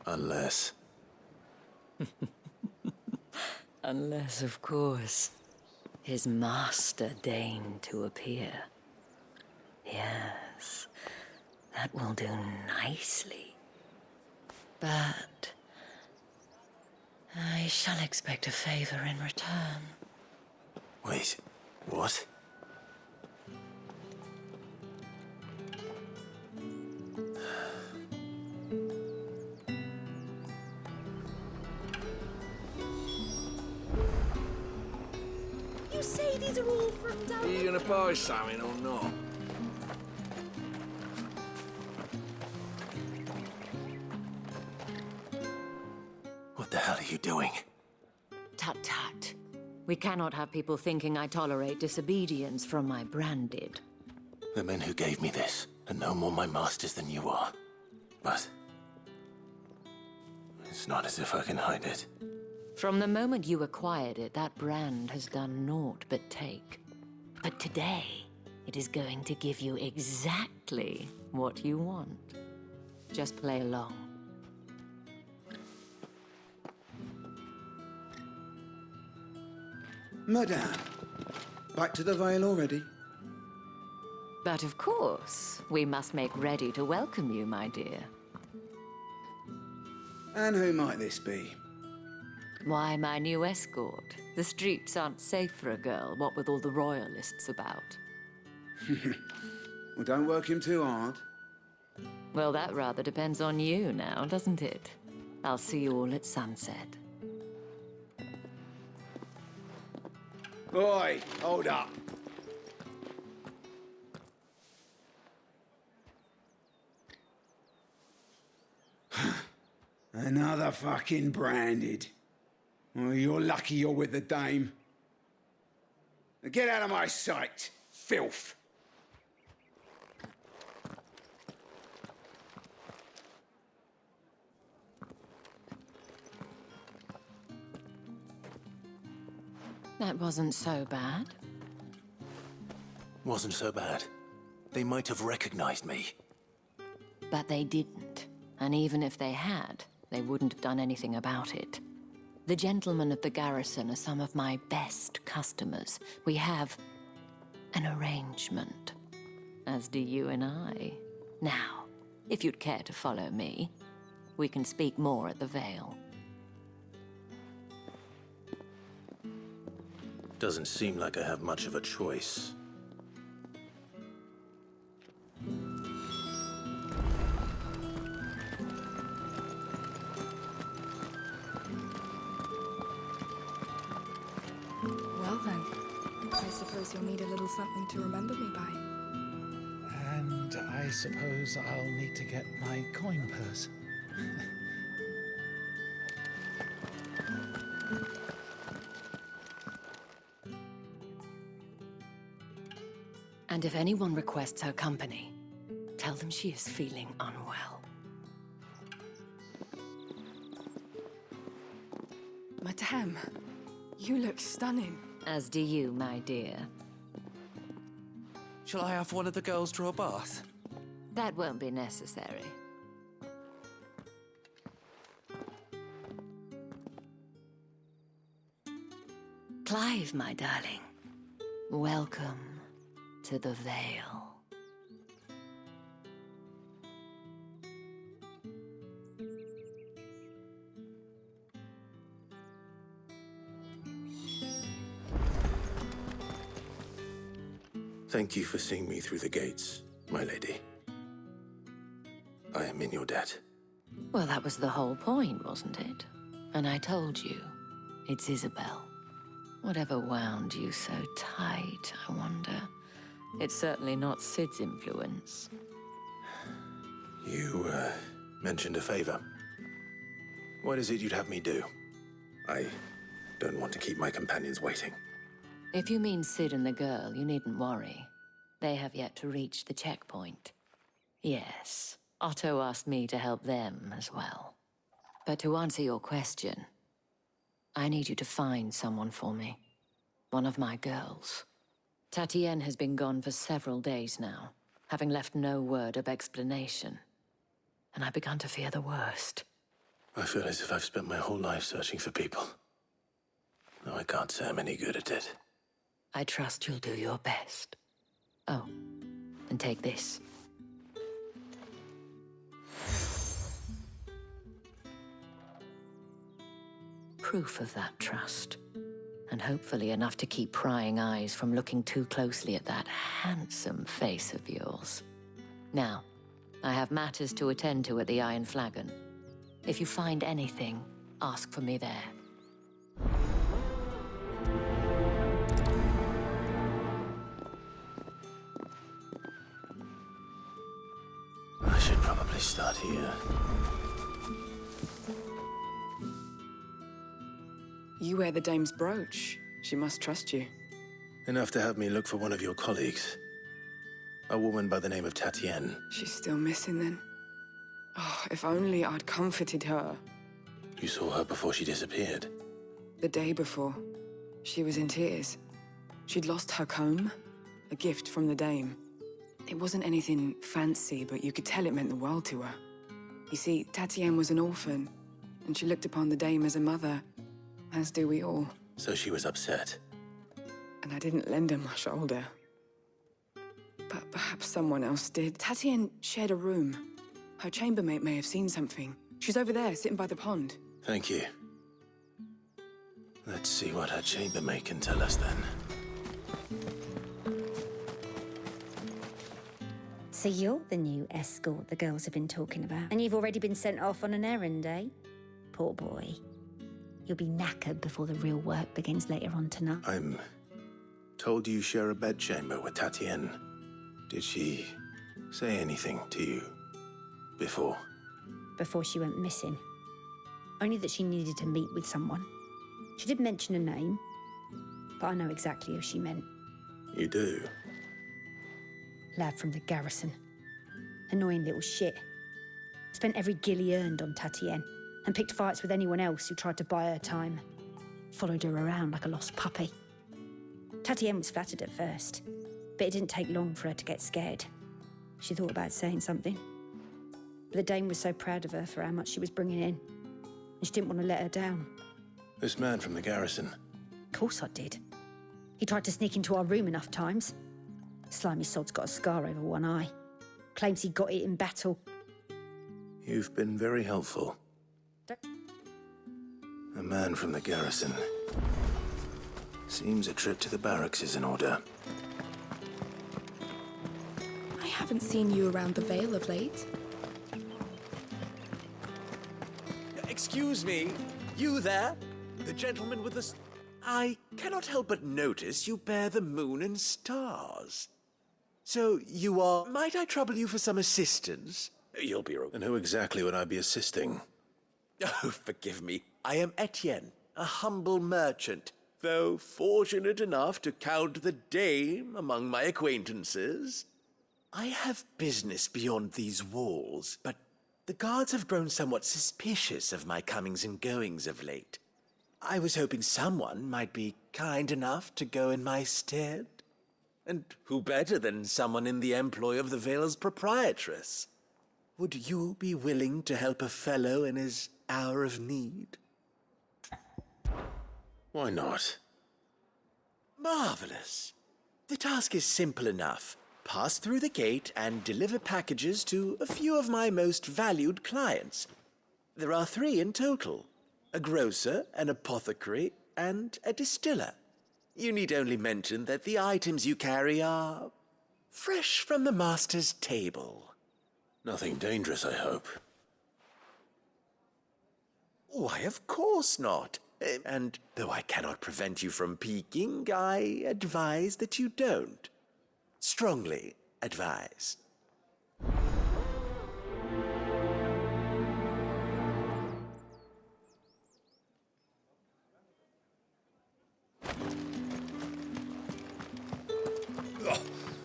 Unless... Unless, of course, his master deigned to appear. Yes, that will do nicely. But I shall expect a favor in return. Wait, what? You say these are all from down Are you gonna buy something or not? What the hell are you doing? Tut tut. We cannot have people thinking I tolerate disobedience from my branded. The men who gave me this are no more my masters than you are. But it's not as if I can hide it. From the moment you acquired it, that brand has done naught but take. But today, it is going to give you exactly what you want. Just play along. Madame, back to the Vale already? But of course, we must make ready to welcome you, my dear. And who might this be? Why, my new escort. The streets aren't safe for a girl, what with all the royalists about. Well, don't work him too hard. Well, that rather depends on you now, doesn't it? I'll see you all at sunset. Oi, hold up. Another fucking branded. Well, you're lucky you're with the dame. Now get out of my sight, filth. That wasn't so bad. Wasn't so bad. They might have recognized me. But they didn't. And even if they had, they wouldn't have done anything about it. The gentlemen of the garrison are some of my best customers. We have an arrangement, as do you and I. Now, if you'd care to follow me, we can speak more at the Vale. Doesn't seem like I have much of a choice. Well then, I suppose you'll need a little something to remember me by. And I suppose I'll need to get my coin purse. And if anyone requests her company, tell them she is feeling unwell. Madame, you look stunning. As do you, my dear. Shall I have one of the girls draw a bath? That won't be necessary. Clive, my darling. Welcome to the Vale. Thank you for seeing me through the gates, my lady. I am in your debt. Well, that was the whole point, wasn't it? And I told you, it's Isabel. Whatever wound you so tight, I wonder. It's certainly not Sid's influence. You, mentioned a favor. What is it you'd have me do? I don't want to keep my companions waiting. If you mean Sid and the girl, you needn't worry. They have yet to reach the checkpoint. Yes, Otto asked me to help them as well. But to answer your question, I need you to find someone for me. One of my girls. Tatienne has been gone for several days now, having left no word of explanation. And I've begun to fear the worst. I feel as if I've spent my whole life searching for people. No, I can't say I'm any good at it. I trust you'll do your best. Oh, and take this. Proof of that trust. And hopefully enough to keep prying eyes from looking too closely at that handsome face of yours. Now, I have matters to attend to at the Iron Flagon. If you find anything, ask for me there. I should probably start here. You wear the dame's brooch. She must trust you. Enough to have me look for one of your colleagues. A woman by the name of Tatienne. She's still missing then. Oh, if only I'd comforted her. You saw her before she disappeared. The day before, she was in tears. She'd lost her comb, a gift from the dame. It wasn't anything fancy, but you could tell it meant the world to her. You see, Tatienne was an orphan, and she looked upon the dame as a mother, as do we all. So she was upset. And I didn't lend her my shoulder. But perhaps someone else did. Tatienne shared a room. Her chambermaid may have seen something. She's over there, sitting by the pond. Thank you. Let's see what her chambermaid can tell us then. So you're the new escort the girls have been talking about. And you've already been sent off on an errand, eh? Poor boy. You'll be knackered before the real work begins later on tonight. I'm told you share a bedchamber with Tatienne. Did she say anything to you before? Before she went missing. Only that she needed to meet with someone. She did mention a name, but I know exactly who she meant. You do? Lad from the garrison. Annoying little shit. Spent every guil he earned on Tatienne, and picked fights with anyone else who tried to buy her time. Followed her around like a lost puppy. Tatienne was flattered at first, but it didn't take long for her to get scared. She thought about saying something. But the Dame was so proud of her for how much she was bringing in, and she didn't want to let her down. This man from the garrison. Of course I did. He tried to sneak into our room enough times. Slimy sod's got a scar over one eye. Claims he got it in battle. You've been very helpful. A man from the garrison. Seems a trip to the barracks is in order. I haven't seen you around the Vale of late. Excuse me, you there? The gentleman with the... I cannot help but notice you bear the moon and stars. So you are... Might I trouble you for some assistance? You'll be... And who exactly would I be assisting? Oh, forgive me. I am Etienne, a humble merchant, though fortunate enough to count the Dame among my acquaintances. I have business beyond these walls, but the guards have grown somewhat suspicious of my comings and goings of late. I was hoping someone might be kind enough to go in my stead. And who better than someone in the employ of the Vale's proprietress? Would you be willing to help a fellow in his hour of need? Why not? Marvelous. The task is simple enough. Pass through the gate and deliver packages to a few of my most valued clients. There are 3 in total. A grocer, an apothecary, and a distiller. You need only mention that the items you carry are fresh from the master's table. Nothing dangerous, I hope. Why, of course not. And though I cannot prevent you from peeking, I advise that you don't. Strongly advise.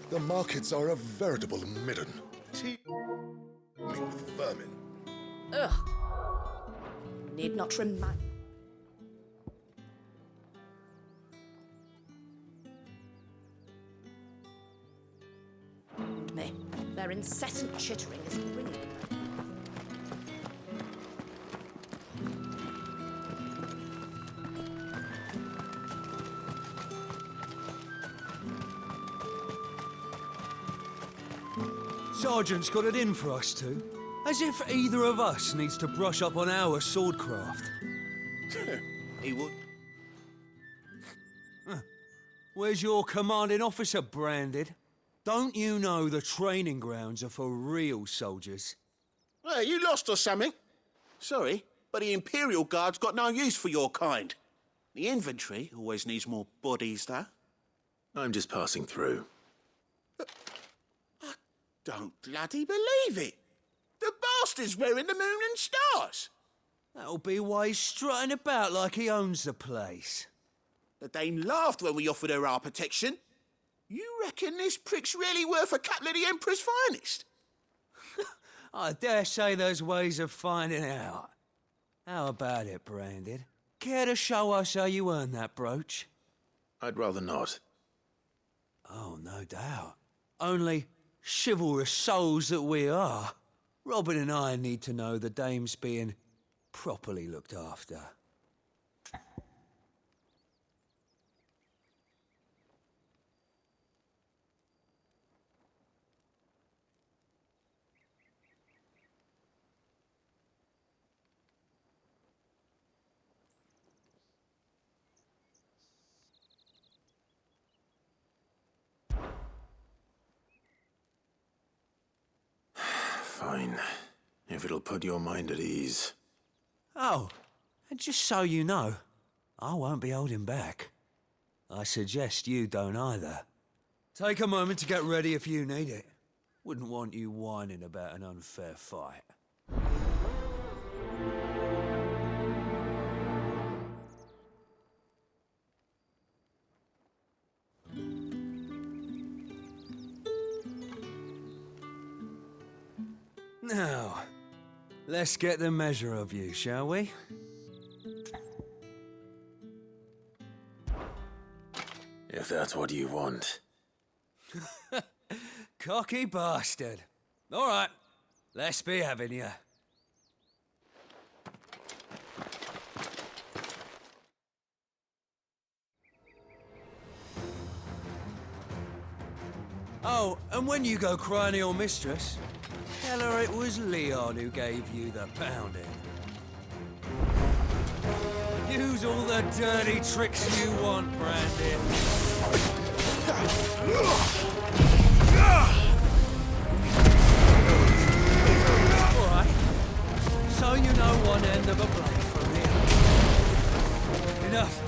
The markets are a veritable midden. Teeming with vermin. Ugh. Need not remind. Me. Their incessant chittering is ringing in my ears. Sergeant's got it in for us two. As if either of us needs to brush up on our swordcraft. He would. Where's your commanding officer branded? Don't you know the training grounds are for real soldiers? Hey, you lost or something? Sorry, but the Imperial Guard's got no use for your kind. The infantry always needs more bodies, though. I'm just passing through. I don't bloody believe it. The bastard's wearing the moon and stars. That'll be why he's strutting about like he owns the place. The Dame laughed when we offered her our protection. You reckon this prick's really worth a couple of the Emperor's finest? I dare say there's ways of finding out. How about it, Branded? Care to show us how you earned that brooch? I'd rather not. Oh, no doubt. Only chivalrous souls that we are. Robin and I need to know the Dame's being properly looked after. Fine. If it'll put your mind at ease. Oh, and just so you know, I won't be holding back. I suggest you don't either. Take a moment to get ready if you need it. Wouldn't want you whining about an unfair fight. Now, let's get the measure of you, shall we? If that's what you want. Cocky bastard. All right, let's be having you. Oh, and when you go crying to your mistress, tell her it was Leon who gave you the pounding. Use all the dirty tricks you want, Brandon. All right. So you know one end of a blade from the other. Enough.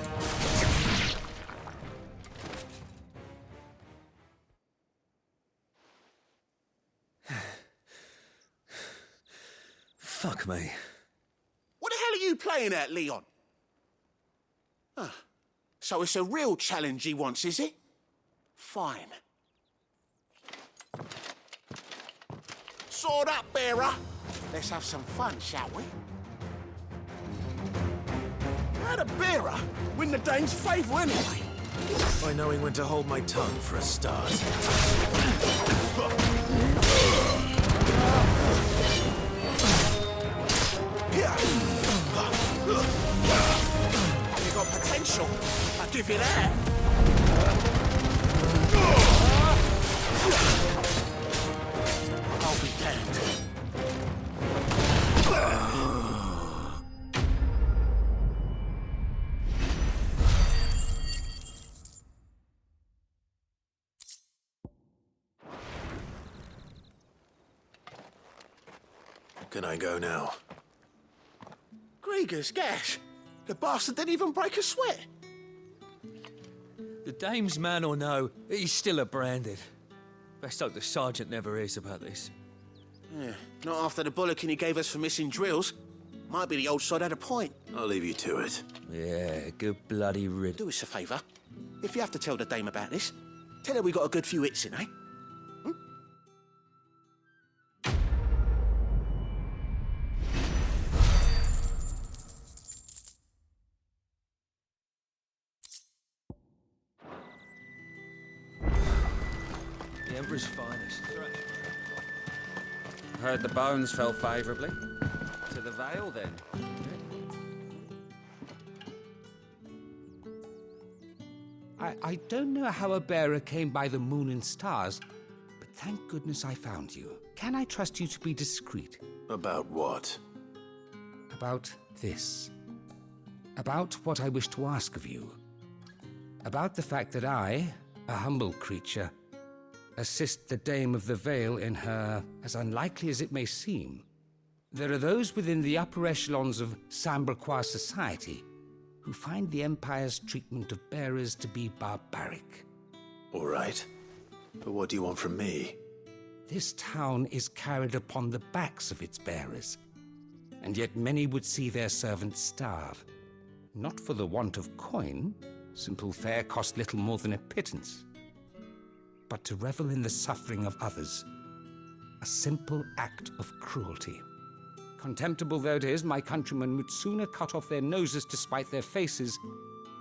Fuck me. What the hell are you playing at, Leon? Ah, so it's a real challenge he wants, is it? Fine. Sword up, bearer. Let's have some fun, shall we? How'd a bearer win the dame's favour anyway? By knowing when to hold my tongue for a start. You got potential. I'll give you that. I'll be damned. Can I go now? Grieger's gas. The bastard didn't even break a sweat. The dame's man or no, he's still a branded. Best hope the sergeant never hears about this. Yeah, not after the bollocking he gave us for missing drills. Might be the old sod had a point. I'll leave you to it. Yeah, good bloody rid. Do us a favour. If you have to tell the dame about this, tell her we got a good few hits in, eh? The Emperor's finest. Heard the bones fell favourably. To the Vale, then. I don't know how a bearer came by the moon and stars, but thank goodness I found you. Can I trust you to be discreet? About what? About this. About what I wish to ask of you. About the fact that I, a humble creature, assist the Dame of the Vale in her, as unlikely as it may seem. There are those within the upper echelons of Samberquois society who find the Empire's treatment of bearers to be barbaric. All right. But what do you want from me? This town is carried upon the backs of its bearers, and yet many would see their servants starve. Not for the want of coin, simple fare cost little more than a pittance, but to revel in the suffering of others, a simple act of cruelty. Contemptible though it is, my countrymen would sooner cut off their noses to spite their faces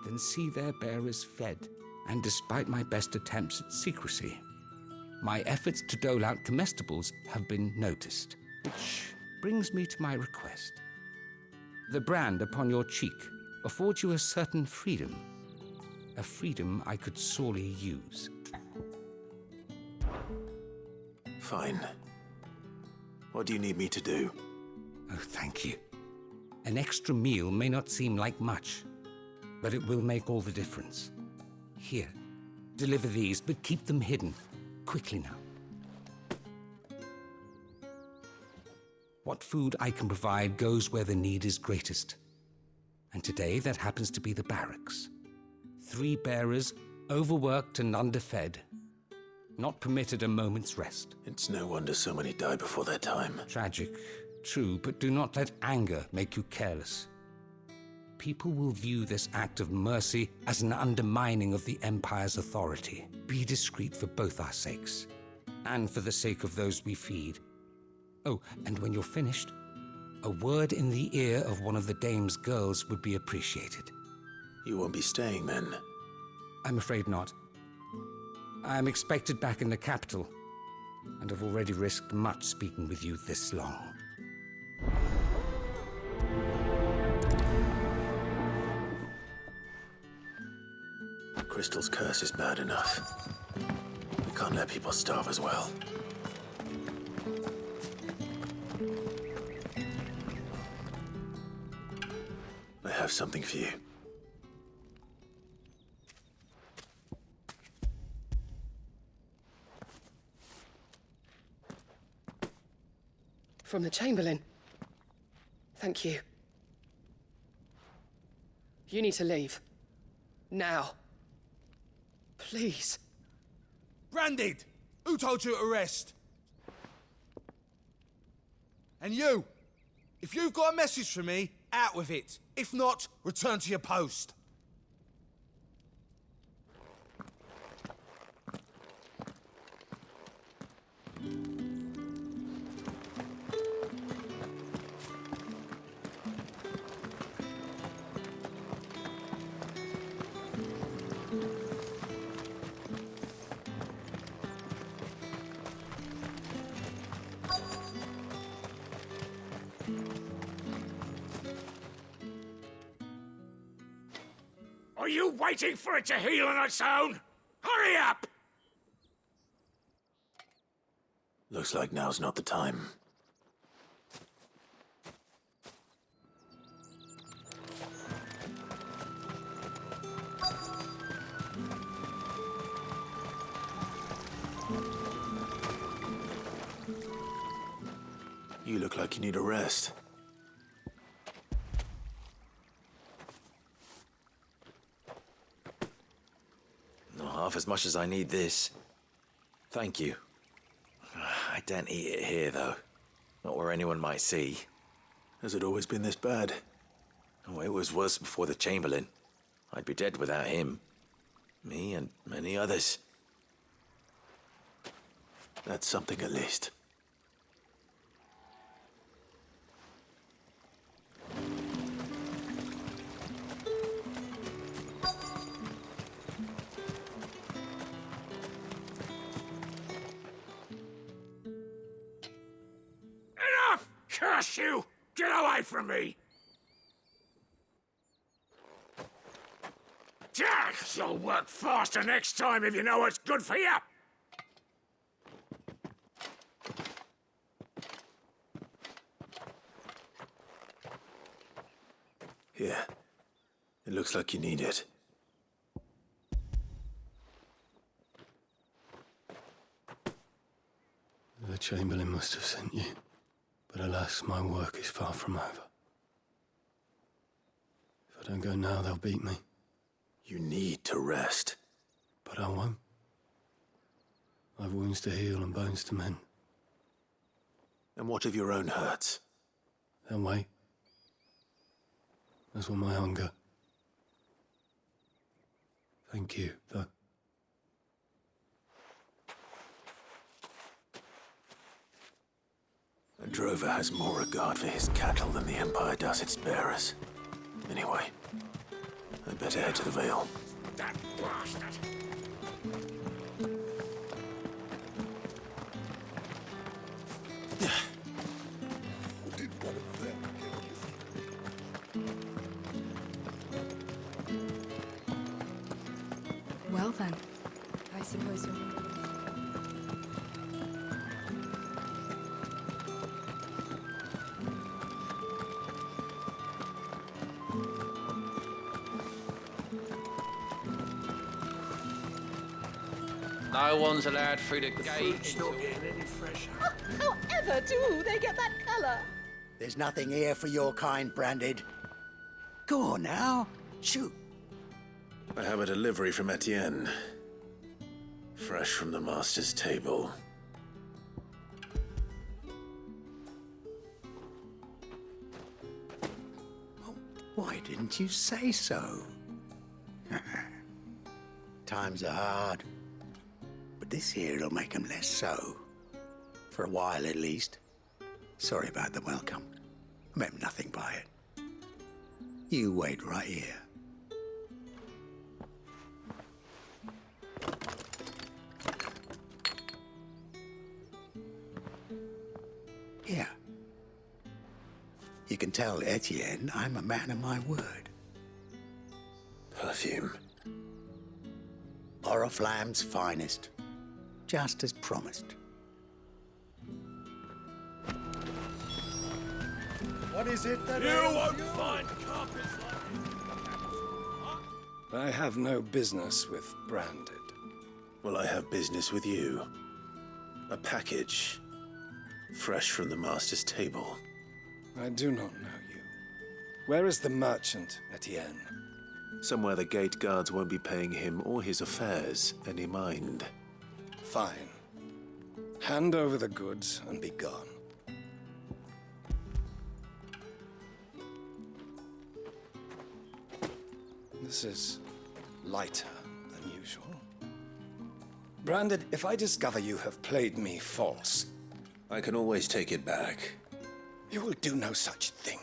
than see their bearers fed. And despite my best attempts at secrecy, my efforts to dole out comestibles have been noticed. Which brings me to my request. The brand upon your cheek affords you a certain freedom, a freedom I could sorely use. Fine. What do you need me to do? Oh, thank you. An extra meal may not seem like much, but it will make all the difference. Here, deliver these, but keep them hidden. Quickly now. What food I can provide goes where the need is greatest. And today, that happens to be the barracks. 3 bearers, overworked and underfed. Not permitted a moment's rest. It's no wonder so many die before their time. Tragic, true, but do not let anger make you careless. People will view this act of mercy as an undermining of the Empire's authority. Be discreet for both our sakes, and for the sake of those we feed. Oh, and when you're finished, a word in the ear of one of the dame's girls would be appreciated. You won't be staying then? I'm afraid not. I'm expected back in the capital, and have already risked much speaking with you this long. The crystal's curse is bad enough. We can't let people starve as well. I have something for you. From the Chamberlain. Thank you. You need to leave. Now. Please. Branded! Who told you to rest? And you! If you've got a message for me, out with it. If not, return to your post. Are you waiting for it to heal on its own? Hurry up! Looks like now's not the time. You look like you need a rest. Not half as much as I need this. Thank you. I daren't eat it here, though. Not where anyone might see. Has it always been this bad? Oh, it was worse before the Chamberlain. I'd be dead without him. Me and many others. That's something at least. Enough! Curse you! Get away from me! Jack, you'll work faster next time if you know what's good for you! Here. It looks like you need it. The Chamberlain must have sent you. But alas, my work is far from over. If I don't go now, they'll beat me. You need to rest. But I won't. I've wounds to heal and bones to mend. And what of your own hurts? They'll wait. As will my hunger. Thank you, though. A drover has more regard for his cattle than the Empire does its bearers. Anyway, I'd better head to the Vale. That bastard! Well then, I suppose you're... No one's allowed through the gate. It's not getting any fresher. However do they get that colour? There's nothing here for your kind, Branded. Go on now, shoot. I have a delivery from Etienne. Fresh from the master's table. Why didn't you say so? Times are hard. But this here'll make 'em less so. For a while, at least. Sorry about the welcome. I meant nothing by it. You wait right here. Here. You can tell Etienne I'm a man of my word. Perfume. Oriflamme's finest. Just as promised. What is it that You won't find carpets like I have no business with Branded. Well, I have business with you. A package. Fresh from the master's table. I do not know you. Where is the merchant, Etienne? Somewhere the gate guards won't be paying him or his affairs any mind. Fine. Hand over the goods and be gone. This is lighter than usual. Branded, if I discover you have played me false... I can always take it back. You will do no such thing.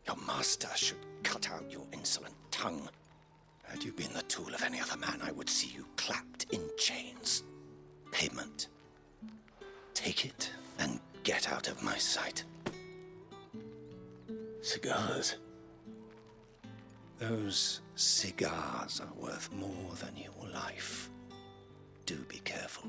Your master should cut out your insolent tongue. Had you been the tool of any other man, I would see you clapped in chains. Payment. Take it and get out of my sight. Cigars. Those cigars are worth more than your life. Do be careful.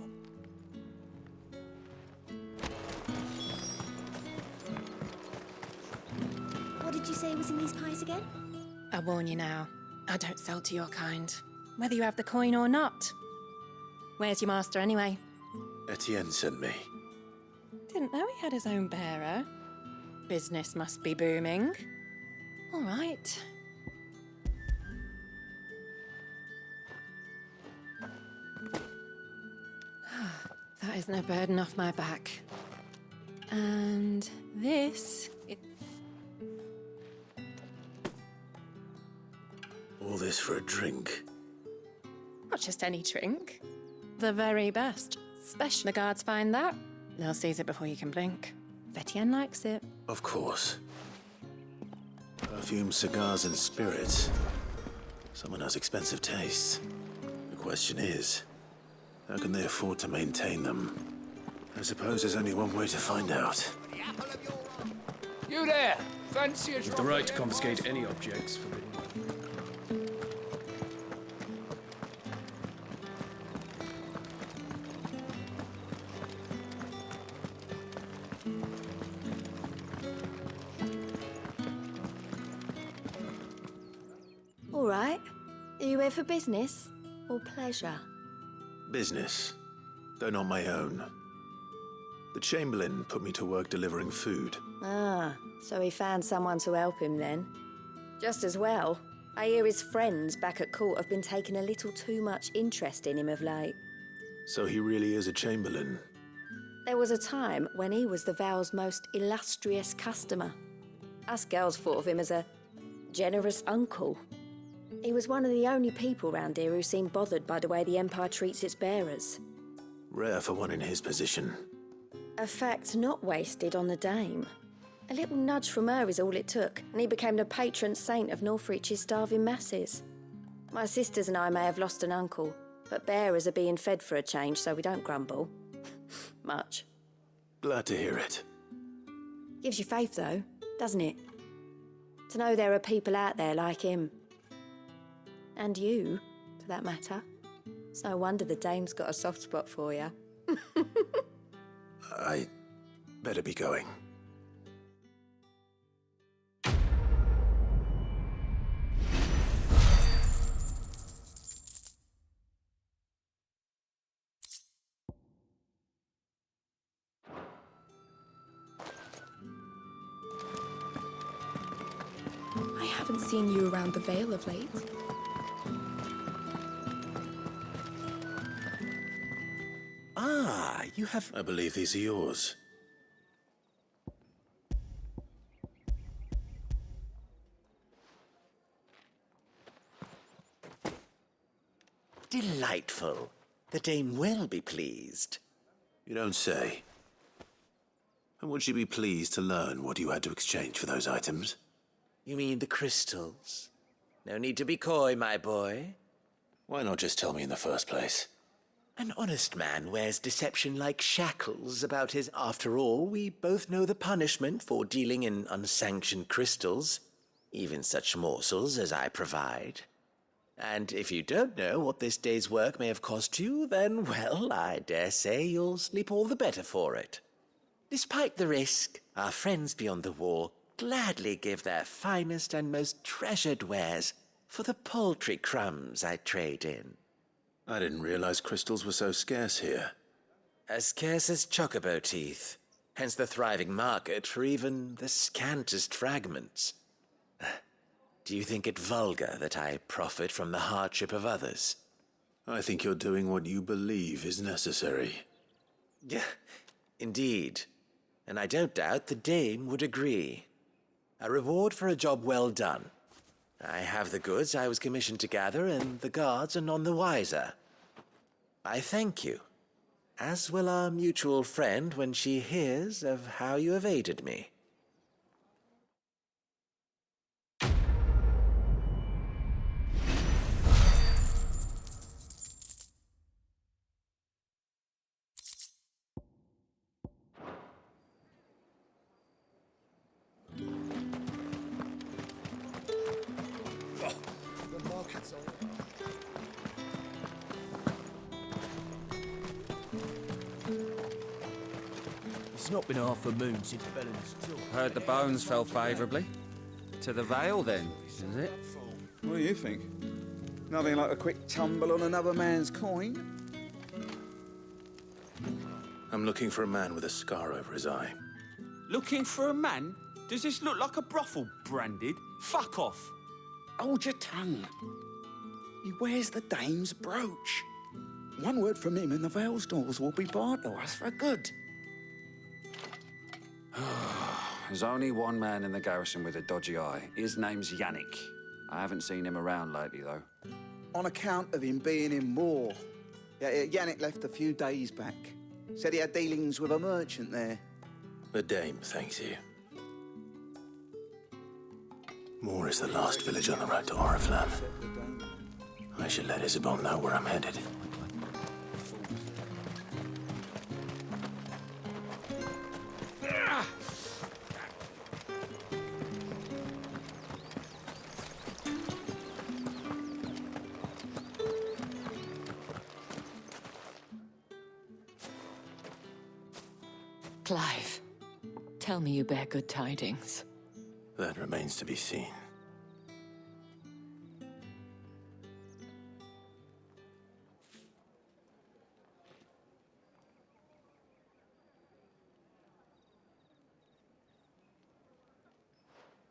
What did you say was in these pies again? I warn you now, I don't sell to your kind, whether you have the coin or not. Where's your master anyway? Etienne sent me. Didn't know he had his own bearer. Business must be booming. All right. That isn't a burden off my back. And this... All this for a drink. Not just any drink. The very best. Special. The guards find that. They'll seize it before you can blink. Etienne likes it. Of course. Perfume, cigars, and spirits. Someone has expensive tastes. The question is, how can they afford to maintain them? I suppose there's only one way to find out. You there! Fancy a With the right to confiscate any objects forbidden. All right. Are you here for business or pleasure? Business, though not my own. The Chamberlain put me to work delivering food. Ah, so he found someone to help him then. Just as well. I hear his friends back at court have been taking a little too much interest in him of late. So he really is a Chamberlain. There was a time when he was the Val's most illustrious customer. Us girls thought of him as a generous uncle. He was one of the only people round here who seemed bothered by the way the Empire treats its bearers. Rare for one in his position. A fact not wasted on the Dame. A little nudge from her is all it took, and he became the patron saint of Northreach's starving masses. My sisters and I may have lost an uncle, but bearers are being fed for a change, so we don't grumble. Much. Glad to hear it. Gives you faith, though, doesn't it? To know there are people out there like him. And you, for that matter. It's no wonder the Dame's got a soft spot for you. I better be going. I haven't seen you around the Vale of late. Ah, you have... I believe these are yours. Delightful. The Dame will be pleased. You don't say. And would she be pleased to learn what you had to exchange for those items? You mean the crystals? No need to be coy, my boy. Why not just tell me in the first place? An honest man wears deception like shackles about his... After all, we both know the punishment for dealing in unsanctioned crystals, even such morsels as I provide. And if you don't know what this day's work may have cost you, then, well, I dare say you'll sleep all the better for it. Despite the risk, our friends beyond the wall gladly give their finest and most treasured wares for the paltry crumbs I trade in. I didn't realize crystals were so scarce here. As scarce as chocobo teeth, hence the thriving market for even the scantest fragments. Do you think it vulgar that I profit from the hardship of others? I think you're doing what you believe is necessary. Yeah, indeed. And I don't doubt the dame would agree. A reward for a job well done. I have the goods I was commissioned to gather, and the guards are none the wiser. I thank you, as will our mutual friend when she hears of how you have aided me. The markets are... It's not been half a moon since Belen's tour. Heard the bones fell favourably. To the Vale, then, is it? What do you think? Nothing like a quick tumble on another man's coin? I'm looking for a man with a scar over his eye. Looking for a man? Does this look like a brothel, Branded? Fuck off! Hold your tongue. He wears the dame's brooch. One word from him and the Vale's doors will be barred to us for good. There's only one man in the garrison with a dodgy eye. His name's Yannick. I haven't seen him around lately, though. On account of him being in Moor. Yeah, Yannick left a few days back. Said he had dealings with a merchant there. The dame thanks you. Moor is the last village on the road to Oriflamme. I should let Isabel know where I'm headed. Clive, tell me you bear good tidings. That remains to be seen.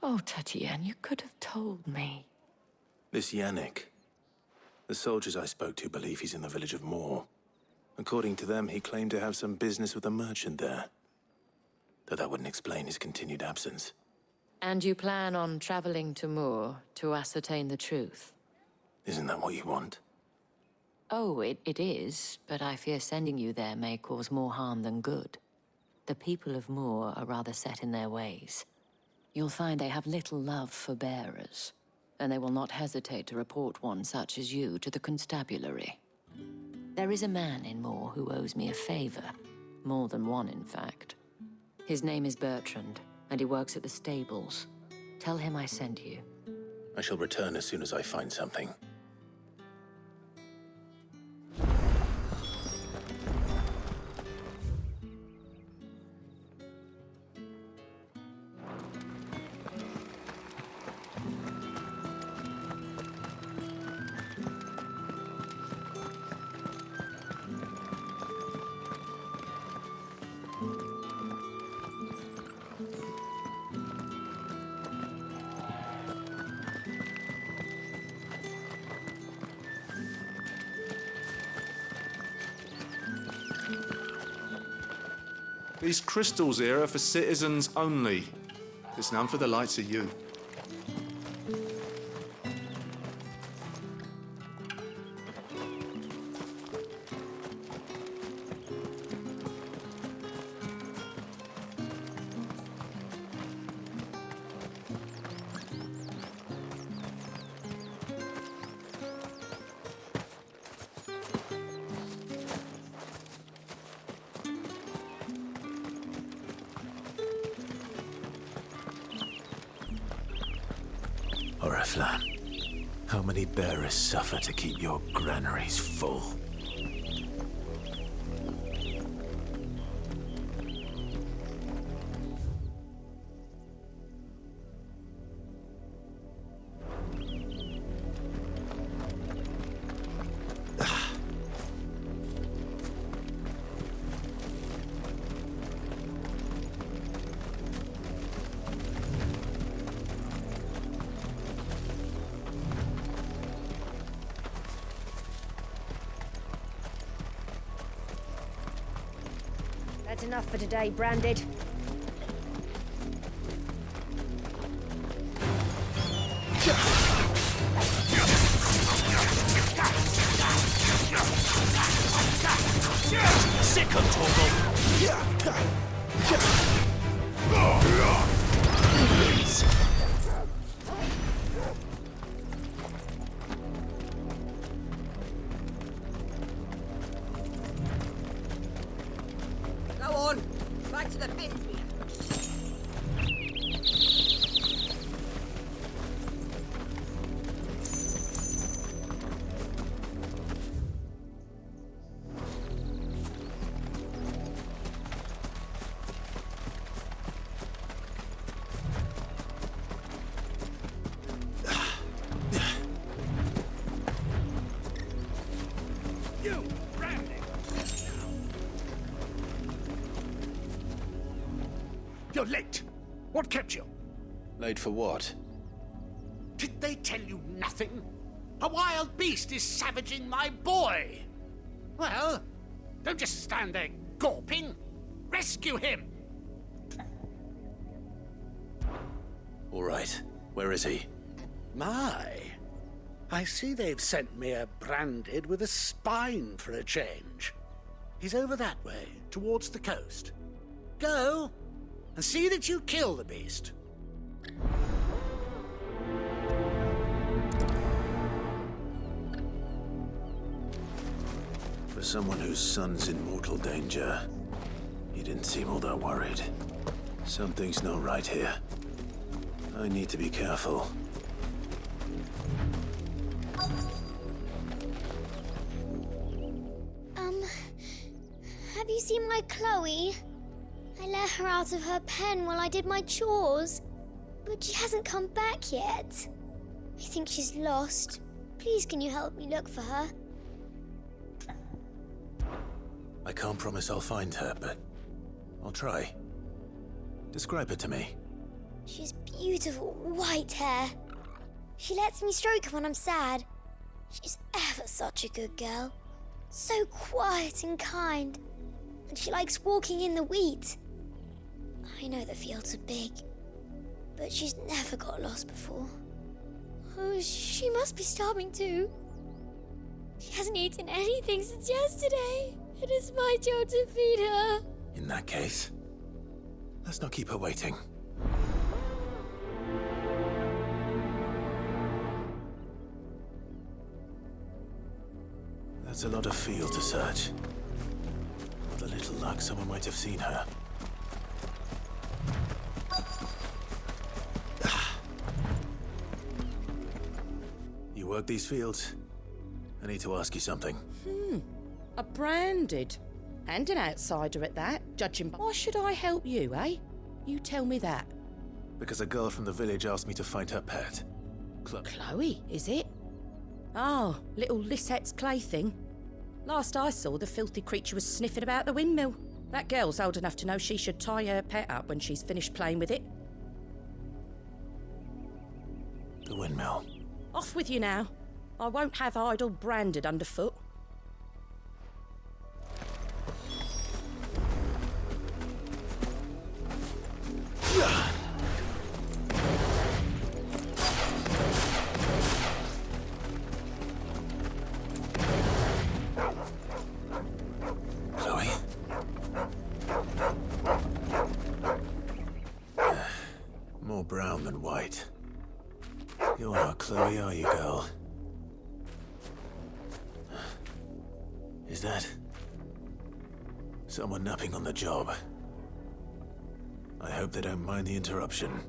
Oh, Tatienne, you could have told me. This Yannick. The soldiers I spoke to believe he's in the village of Moor. According to them, he claimed to have some business with a merchant there. Though that wouldn't explain his continued absence. And you plan on traveling to Moor to ascertain the truth? Isn't that what you want? Oh, it is, but I fear sending you there may cause more harm than good. The people of Moor are rather set in their ways. You'll find they have little love for bearers, and they will not hesitate to report one such as you to the constabulary. There is a man in Moor who owes me a favor. More than one, in fact. His name is Bertrand, and he works at the stables. Tell him I sent you. I shall return as soon as I find something. These crystals here are for citizens only. There's none for the likes of you. Oriflamme, how many bearers suffer to keep your granaries full? That's enough for today, Branded. Sick of Torgal! Go on, back to the bins, man. You, Randy! You're late. What kept you? Late for what? Did they tell you nothing? A wild beast is savaging my boy. Well, don't just stand there gawping. Rescue him. All right. Where is he? My. I see they've sent me a Branded with a spine for a change. He's over that way, towards the coast. Go and see that you kill the beast. For someone whose son's in mortal danger, he didn't seem all that worried. Something's not right here. I need to be careful. Have you seen my Chloe? I let her out of her pen while I did my chores, but she hasn't come back yet. I think she's lost. Please, can you help me look for her? I can't promise I'll find her, but I'll try. Describe her to me. She has beautiful white hair. She lets me stroke her when I'm sad. She's ever such a good girl. So quiet and kind. And she likes walking in the wheat. I know the fields are big, but she's never got lost before. Oh, she must be starving too. She hasn't eaten anything since yesterday. It is my job to feed her. In that case, let's not keep her waiting. That's a lot of field to search. With a little luck, someone might have seen her. You work these fields? I need to ask you something. A Branded. And an outsider at that, judging by... Why should I help you, eh? You tell me that. Because a girl from the village asked me to find her pet. Chloe, is it? Oh, little Lisette's plaything. Last I saw, the filthy creature was sniffing about the windmill. That girl's old enough to know she should tie her pet up when she's finished playing with it. The windmill. Off with you now. I won't have idle Branded underfoot. Chloe? More brown than white. You're not Chloe, are you, girl? Is that someone napping on the job? I hope they don't mind the interruption.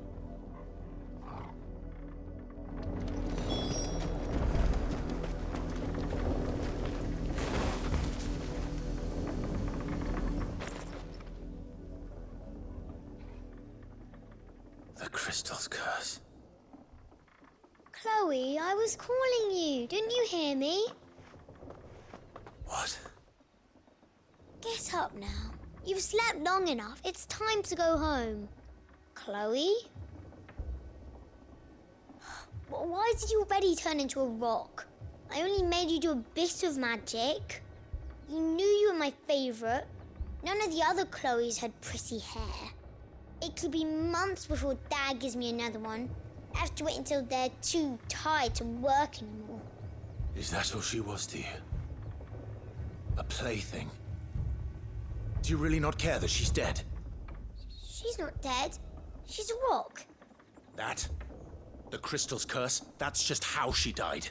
crystal's curse. Chloe, I was calling you. Didn't you hear me? What? Get up now. You've slept long enough. It's time to go home. Chloe? Why did you already turn into a rock? I only made you do a bit of magic. You knew you were my favourite. None of the other Chloes had pretty hair. It could be months before Dad gives me another one. I have to wait until they're too tired to work anymore. Is that all she was to you? A plaything? Do you really not care that she's dead? She's not dead. She's a rock. That? The crystal's curse? That's just how she died.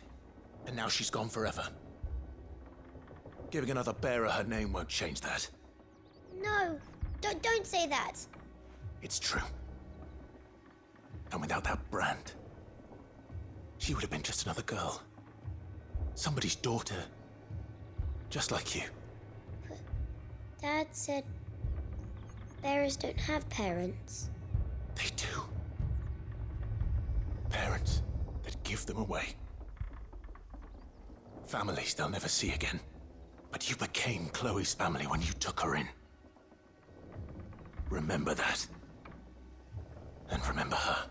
And now she's gone forever. Giving another bearer her name won't change that. No, don't say that. It's true. And without that brand, she would have been just another girl. Somebody's daughter. Just like you. But Dad said bearers don't have parents. They do. Parents that give them away. Families they'll never see again. But you became Chloe's family when you took her in. Remember that. And remember her.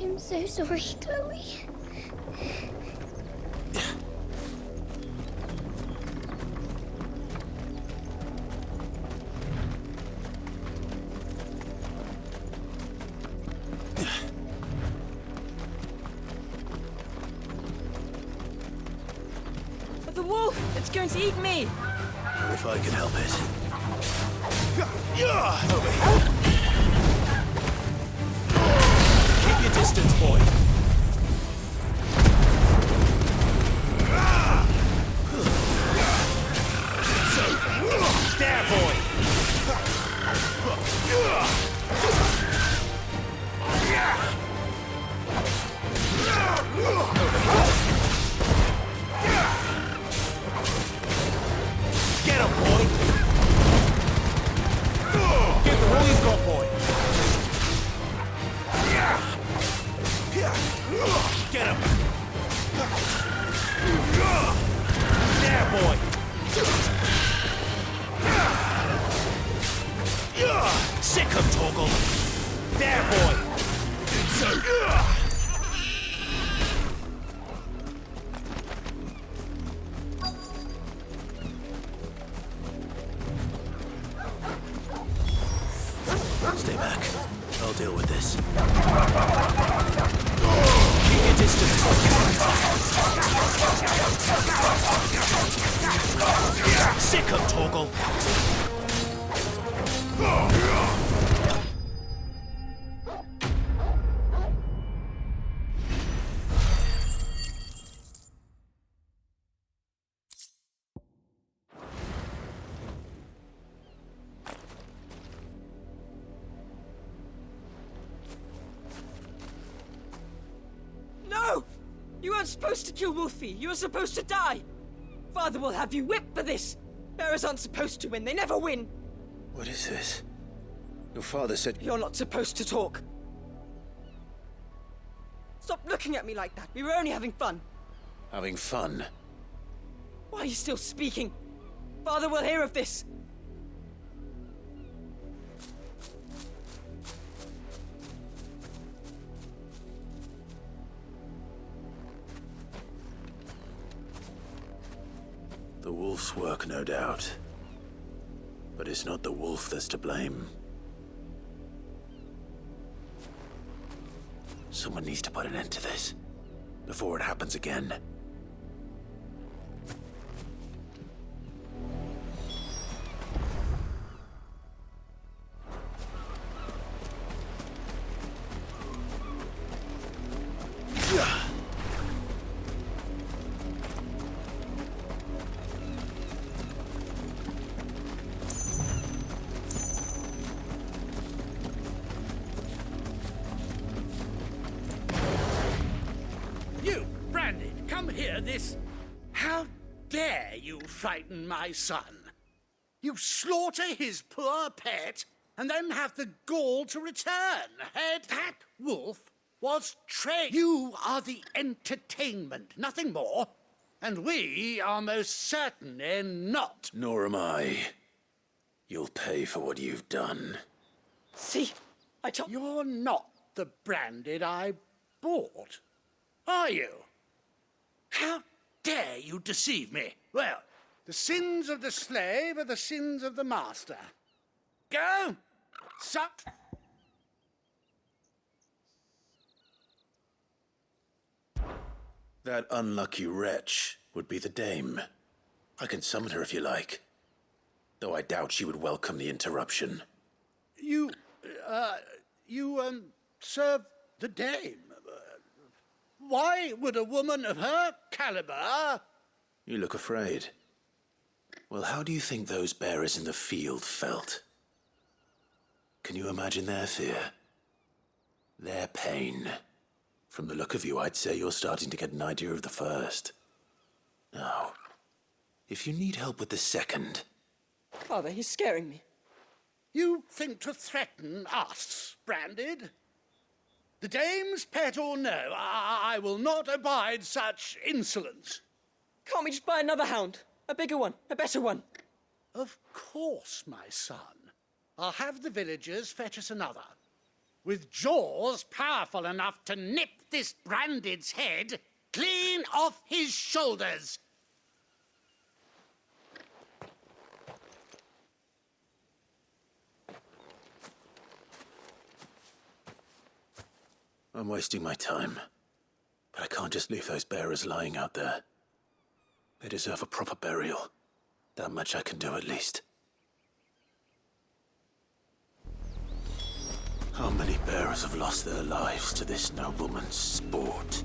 I'm so sorry, Chloe. The wolf! It's going to eat me! If I can help it. Over here. Keep your distance, boy. There, boy. Get him, boy. Give him all you've got, boy. Get him. There, boy. Sick him, Torgal. There, boy. Stay back. I'll deal with this. Keep your distance. Sick him, Torgal. No! You weren't supposed to kill Wolfie. You were supposed to die. Father will have you whipped for this. Bearers aren't supposed to win. They never win. What is this? Your father said... You're not supposed to talk. Stop looking at me like that. We were only having fun. Having fun? Why are you still speaking? Father will hear of this. The wolf's work, no doubt. But it's not the wolf that's to blame. Someone needs to put an end to this, before it happens again. hear this? How dare you frighten my son? You slaughter his poor pet and then have the gall to return. That wolf was trained. You are the entertainment, nothing more. And we are most certainly not. Nor am I. You'll pay for what you've done. See, I told... You're not the branded I bought, are you? How dare you deceive me? Well, the sins of the slave are the sins of the master. Go! Sup! That unlucky wretch would be the dame. I can summon her if you like. Though I doubt she would welcome the interruption. You serve the dame. Why would a woman of her caliber... You look afraid. Well, how do you think those bearers in the field felt? Can you imagine their fear? Their pain? From the look of you, I'd say you're starting to get an idea of the first. Now, if you need help with the second... Father, he's scaring me. You think to threaten us, Branded? The dame's pet or no, I will not abide such insolence. Can't we just buy another hound? A bigger one, a better one. Of course, my son. I'll have the villagers fetch us another. With jaws powerful enough to nip this Branded's head clean off his shoulders. I'm wasting my time. But I can't just leave those bearers lying out there. They deserve a proper burial. That much I can do at least. How many bearers have lost their lives to this nobleman's sport?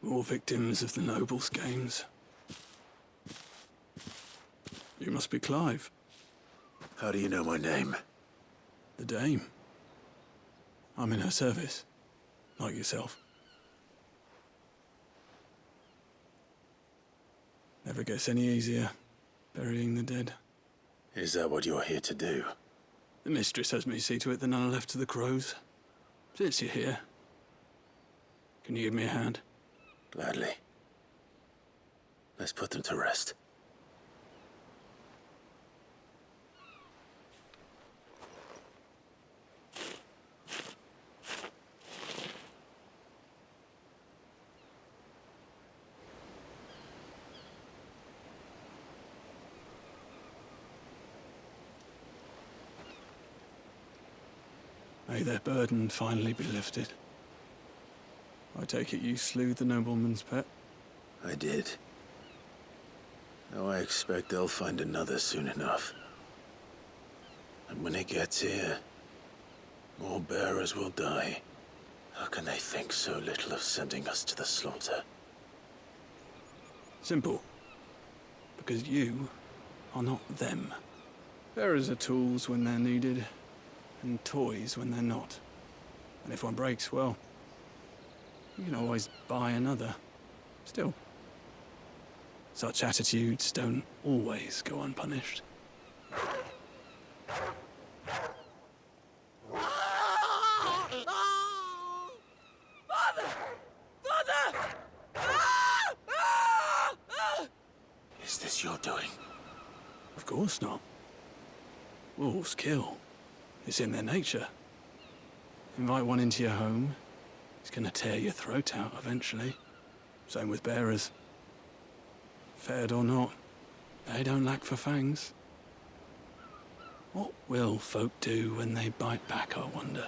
More victims of the nobles' games. You must be Clive. How do you know my name? The Dame. I'm in her service, like yourself. Never gets any easier, burying the dead. Is that what you're here to do? The mistress has me see to it that none are left to the crows. Since you're here, can you give me a hand? Gladly. Let's put them to rest. May their burden finally be lifted. I take it you slew the nobleman's pet? I did. Now I expect they'll find another soon enough. And when it gets here, more bearers will die. How can they think so little of sending us to the slaughter? Simple. Because you are not them. Bearers are tools when they're needed, and toys when they're not. And if one breaks, well, you can always buy another. Still, such attitudes don't always go unpunished. Father! Father! Is this your doing? Of course not. Wolves kill. It's in their nature. Invite one into your home, he's gonna tear your throat out eventually. Same with bearers. Fed or not, they don't lack for fangs. What will folk do when they bite back, I wonder?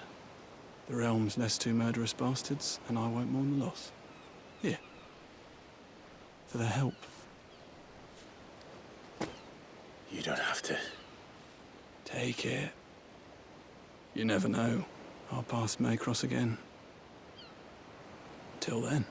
The realm's less two murderous bastards, and I won't mourn the loss. Here. For their help. You don't have to. Take it. You never know. Our paths may cross again. Till then.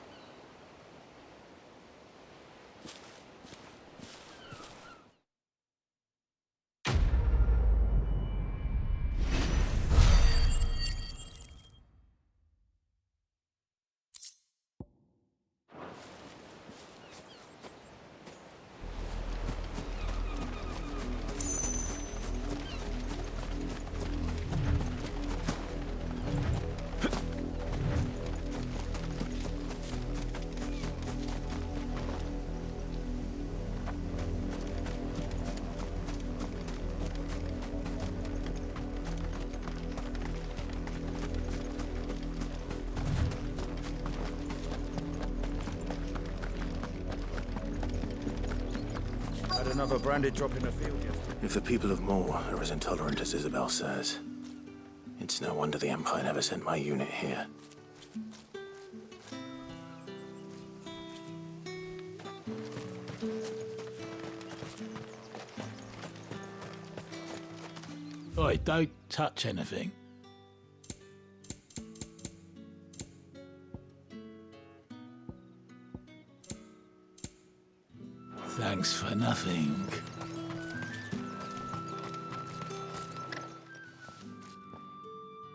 Had another branded drop in the field yesterday. If the people of Moor are as intolerant as Isabel says, it's no wonder the Empire never sent my unit here. Oi, don't touch anything. Thanks for nothing.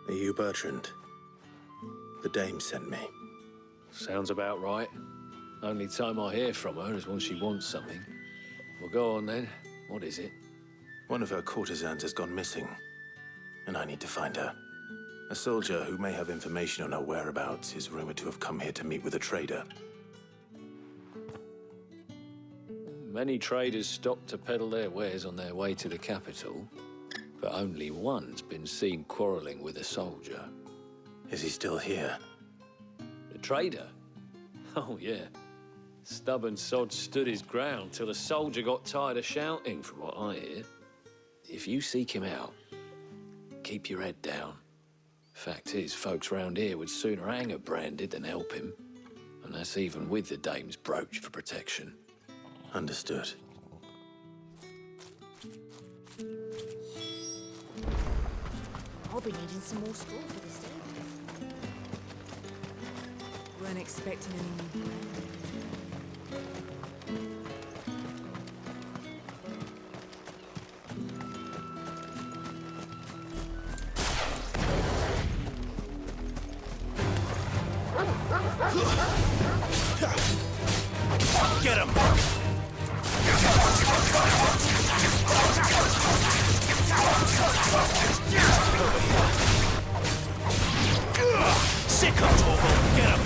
Are you Bertrand? The dame sent me. Sounds about right. Only time I hear from her is when she wants something. Well, go on then. What is it? One of her courtesans has gone missing, and I need to find her. A soldier who may have information on her whereabouts is rumored to have come here to meet with a trader. Many traders stop to peddle their wares on their way to the capital, but only one's been seen quarreling with a soldier. Is he still here? The trader? Oh, yeah. Stubborn sod stood his ground till the soldier got tired of shouting, from what I hear. If you seek him out, keep your head down. Fact is, folks round here would sooner hang a branded than help him. And that's even with the dame's brooch for protection. Understood. I'll be needing some more straw for this day. Weren't expecting any new bread. Get him! Sick of Torgal! Get him!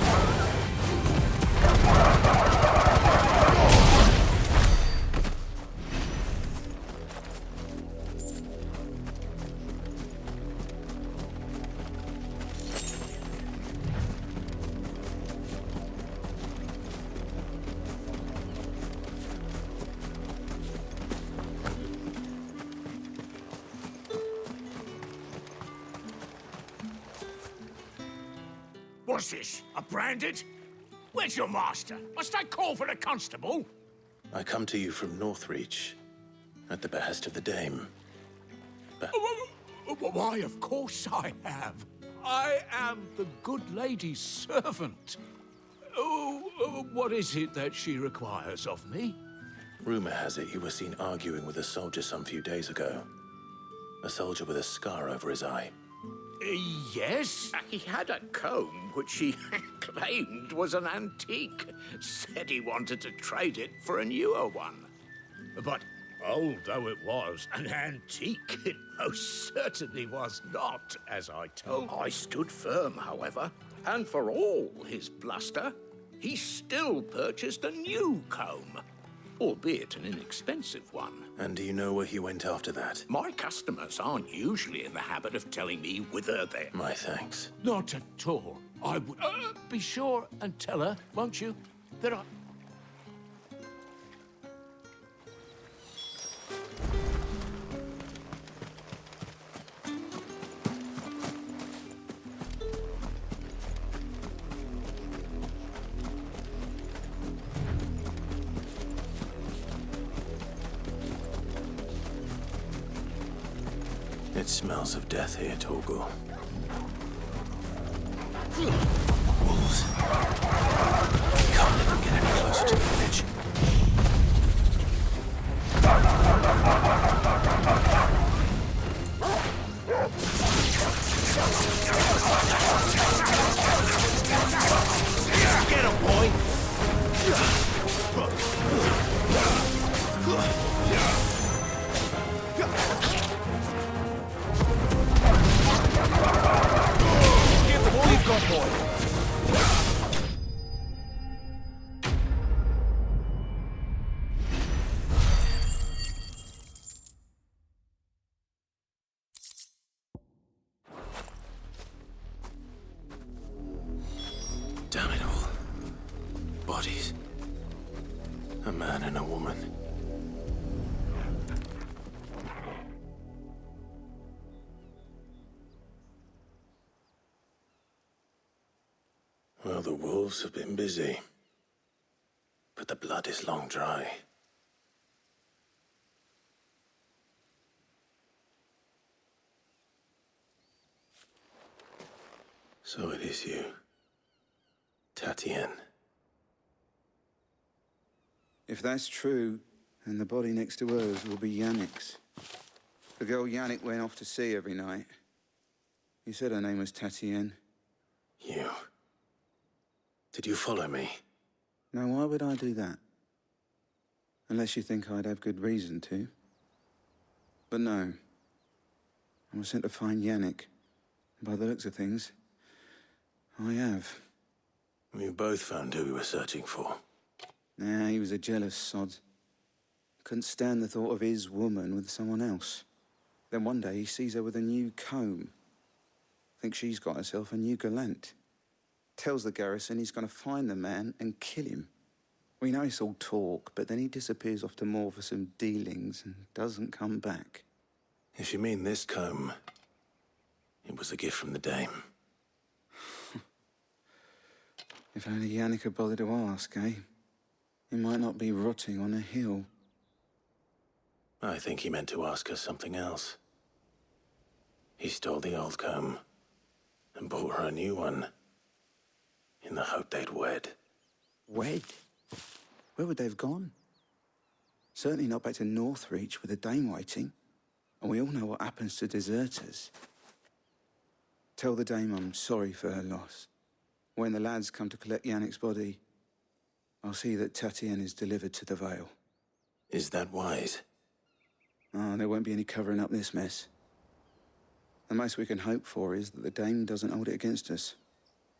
What's this? A branded? Where's your master? Must I call for the constable? I come to you from Northreach, at the behest of the dame. Why, of course I have. I am the good lady's servant. Oh, what is it that she requires of me? Rumor has it you were seen arguing with a soldier some few days ago. A soldier with a scar over his eye. Yes. He had a comb which he claimed was an antique. Said he wanted to trade it for a newer one. But old though it was, an antique it most certainly was not, as I told. I stood firm, however, and for all his bluster, he still purchased a new comb, albeit an inexpensive one. And do you know where he went after that? My customers aren't usually in the habit of telling me whither they... My thanks. Not at all. I would... be sure and tell her, won't you, that I... It smells of death here, Torgal. Wolves. We can't let them get any closer to the village. Get him, boy! Give them all you've got, boy! Damn it all. Bodies. A man and a woman. Well, the wolves have been busy. But the blood is long dry. So it is you, Tatienne. If that's true, then the body next to hers will be Yannick's. The girl Yannick went off to see every night. He said her name was Tatienne. You. Did you follow me? Now, why would I do that? Unless you think I'd have good reason to. But no. I was sent to find Yannick. By the looks of things, I have. We both found who we were searching for. Nah, he was a jealous sod. Couldn't stand the thought of his woman with someone else. Then one day he sees her with a new comb. Thinks she's got herself a new gallant. Tells the garrison he's going to find the man and kill him. We know it's all talk, but then he disappears off to Moor for some dealings and doesn't come back. If you mean this comb, it was a gift from the dame. If only Yannick had bothered to ask, eh? He might not be rotting on a hill. I think he meant to ask us something else. He stole the old comb and bought her a new one in the hope they'd wed. Wed? Where would they have gone? Certainly not back to Northreach with a dame waiting. And we all know what happens to deserters. Tell the dame I'm sorry for her loss. When the lads come to collect Yannick's body, I'll see that Tatienne is delivered to the Vale. Is that wise? Oh, there won't be any covering up this mess. The most we can hope for is that the dame doesn't hold it against us.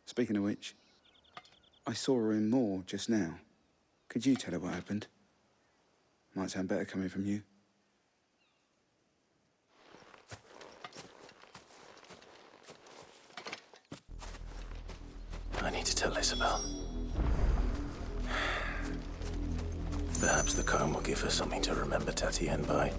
Speaking of which, I saw her in Moor just now. Could you tell her what happened? Might sound better coming from you. I need to tell Isabel. Perhaps the comb will give her something to remember Tatienne by.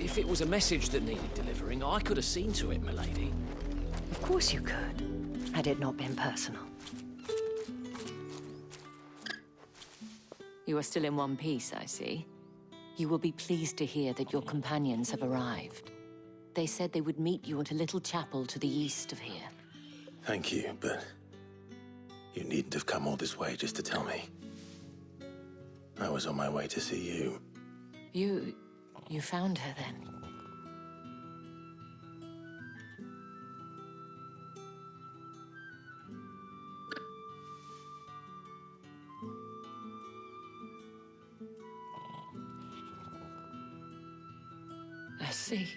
If it was a message that needed delivering, I could have seen to it, milady. Of course you could, had it not been personal. You are still in one piece, I see. You will be pleased to hear that your companions have arrived. They said they would meet you at a little chapel to the east of here. Thank you, but you needn't have come all this way just to tell me. I was on my way to see you. You found her then? I see.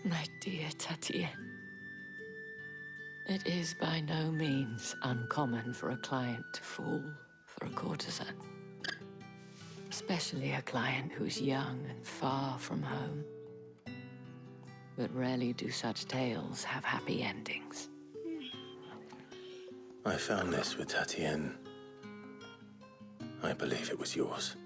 My dear Tatienne. It is by no means uncommon for a client to fall for a courtesan. Especially a client who's young and far from home. But rarely do such tales have happy endings. I found this with Tatienne. I believe it was yours.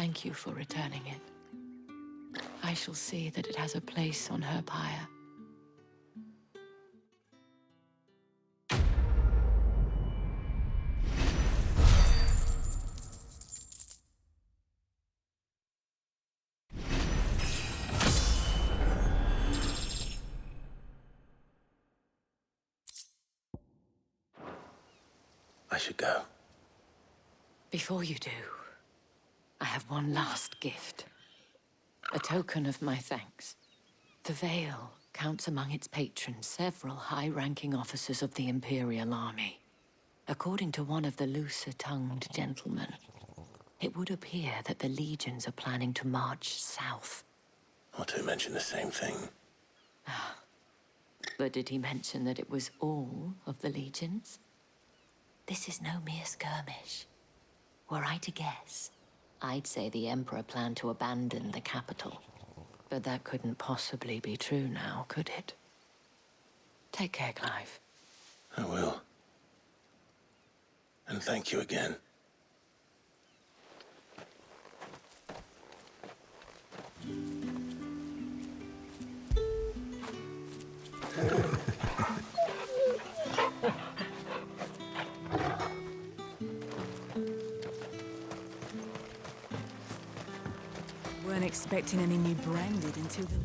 Thank you for returning it. I shall see that it has a place on her pyre. I should go. Before you do, I have one last gift. A token of my thanks. The Veil counts among its patrons several high-ranking officers of the Imperial Army. According to one of the looser-tongued gentlemen, it would appear that the legions are planning to march south. Or to mention the same thing. But did he mention that it was all of the legions? This is no mere skirmish. Were I to guess, I'd say the Emperor planned to abandon the capital. But that couldn't possibly be true now, could it? Take care, Clive. I will. And thank you again. Weren't expecting any new branded until the...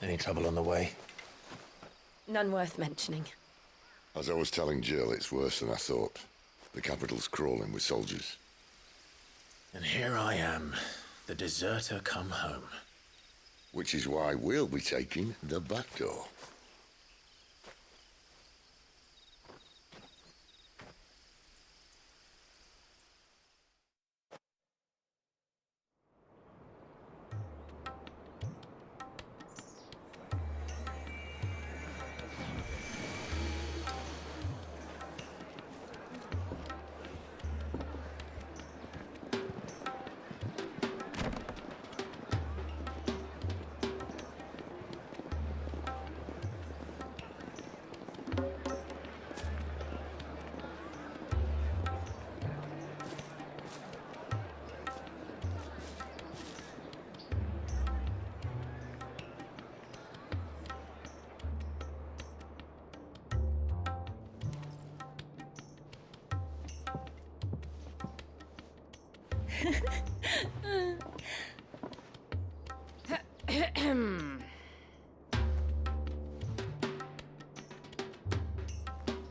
Any trouble on the way? None worth mentioning. As I was telling Jill, it's worse than I thought. The capital's crawling with soldiers. And here I am, the deserter come home. Which is why we'll be taking the back door.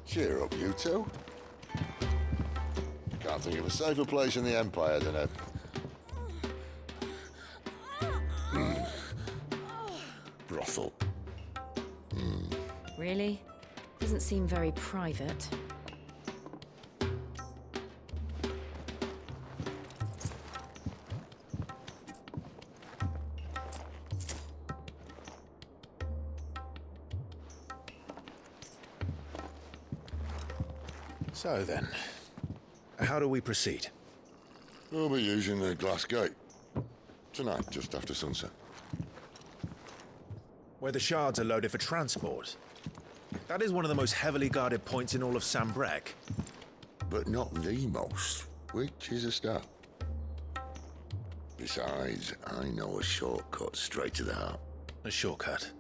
Cheer up, you two. Can't think of a safer place in the Empire than a... brothel. Really? Doesn't seem very private. So then, how do we proceed? We'll be using the glass gate. Tonight, just after sunset. Where the shards are loaded for transport. That is one of the most heavily guarded points in all of Sambrec. But not the most, which is a start. Besides, I know a shortcut straight to the heart. A shortcut?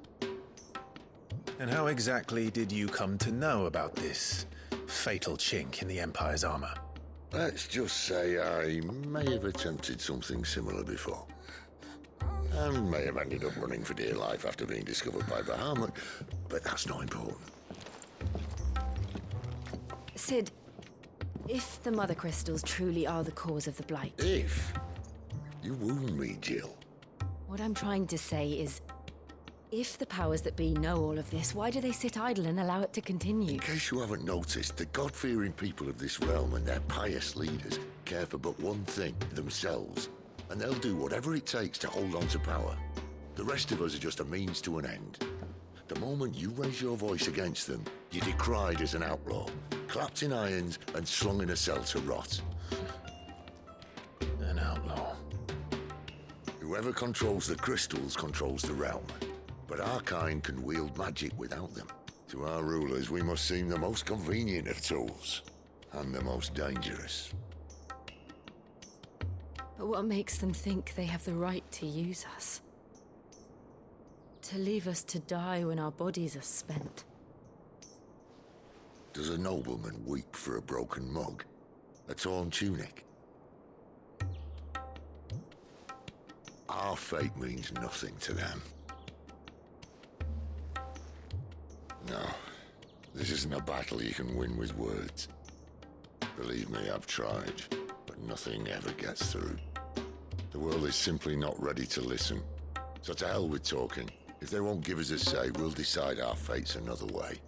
And how exactly did you come to know about this fatal chink in the Empire's armor? Let's just say I may have attempted something similar before. And may have ended up running for dear life after being discovered by Bahamut, but that's not important. Sid, if the Mother Crystals truly are the cause of the Blight... If? You wound me, Jill. What I'm trying to say is, if the powers that be know all of this, why do they sit idle and allow it to continue? In case you haven't noticed, the God-fearing people of this realm and their pious leaders care for but one thing, themselves. And they'll do whatever it takes to hold on to power. The rest of us are just a means to an end. The moment you raise your voice against them, you're decried as an outlaw, clapped in irons and slung in a cell to rot. An outlaw. Whoever controls the crystals controls the realm. But our kind can wield magic without them. To our rulers, we must seem the most convenient of tools, and the most dangerous. But what makes them think they have the right to use us? To leave us to die when our bodies are spent? Does a nobleman weep for a broken mug? A torn tunic? Our fate means nothing to them. No, this isn't a battle you can win with words. Believe me, I've tried, but nothing ever gets through. The world is simply not ready to listen. So to hell with talking. If they won't give us a say, we'll decide our fates another way.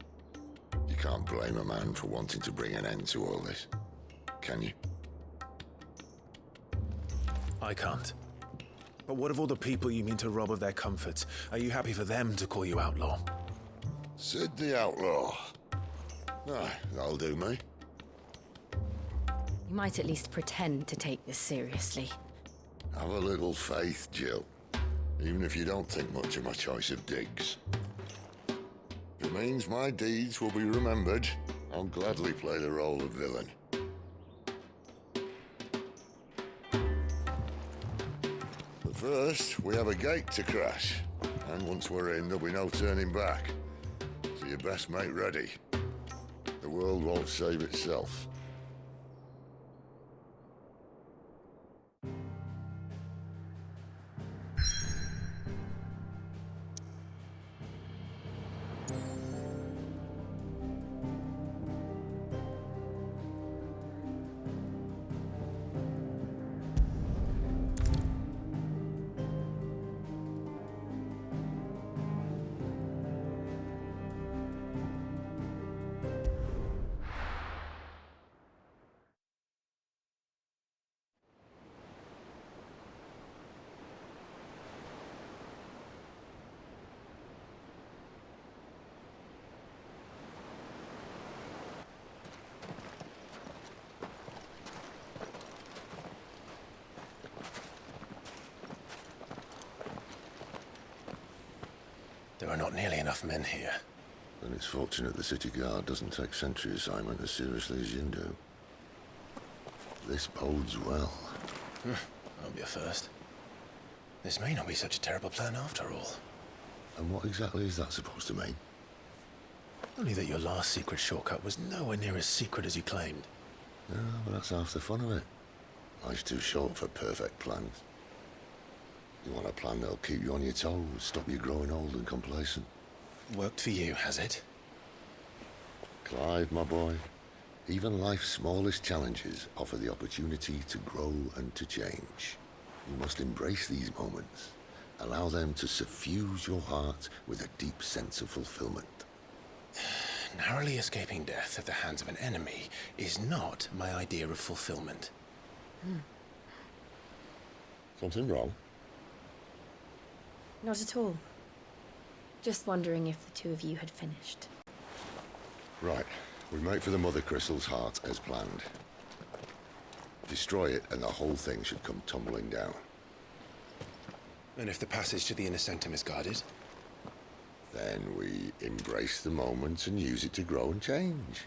You can't blame a man for wanting to bring an end to all this, can you? I can't. But what of all the people you mean to rob of their comforts? Are you happy for them to call you outlaw? Sid the Outlaw. Ah, that'll do me. You might at least pretend to take this seriously. Have a little faith, Jill. Even if you don't think much of my choice of digs. If it means my deeds will be remembered, I'll gladly play the role of villain. But first, we have a gate to crash. And once we're in, there'll be no turning back. So you best make ready. The world won't save itself. There are not nearly enough men here. Then it's fortunate the city guard doesn't take sentry assignment as seriously as you do. This bodes well. That'll be a first. This may not be such a terrible plan after all. And what exactly is that supposed to mean? Only that your last secret shortcut was nowhere near as secret as you claimed. Yeah, but that's half the fun of it. Life's too short for perfect plans. You want a plan that'll keep you on your toes, stop you growing old and complacent. Worked for you, has it? Clive, my boy, even life's smallest challenges offer the opportunity to grow and to change. You must embrace these moments. Allow them to suffuse your heart with a deep sense of fulfillment. Narrowly escaping death at the hands of an enemy is not my idea of fulfillment. Something wrong? Not at all. Just wondering if the two of you had finished. Right. We make for the Mother Crystal's heart as planned. Destroy it and the whole thing should come tumbling down. And if the passage to the inner sanctum is guarded? Then we embrace the moment and use it to grow and change.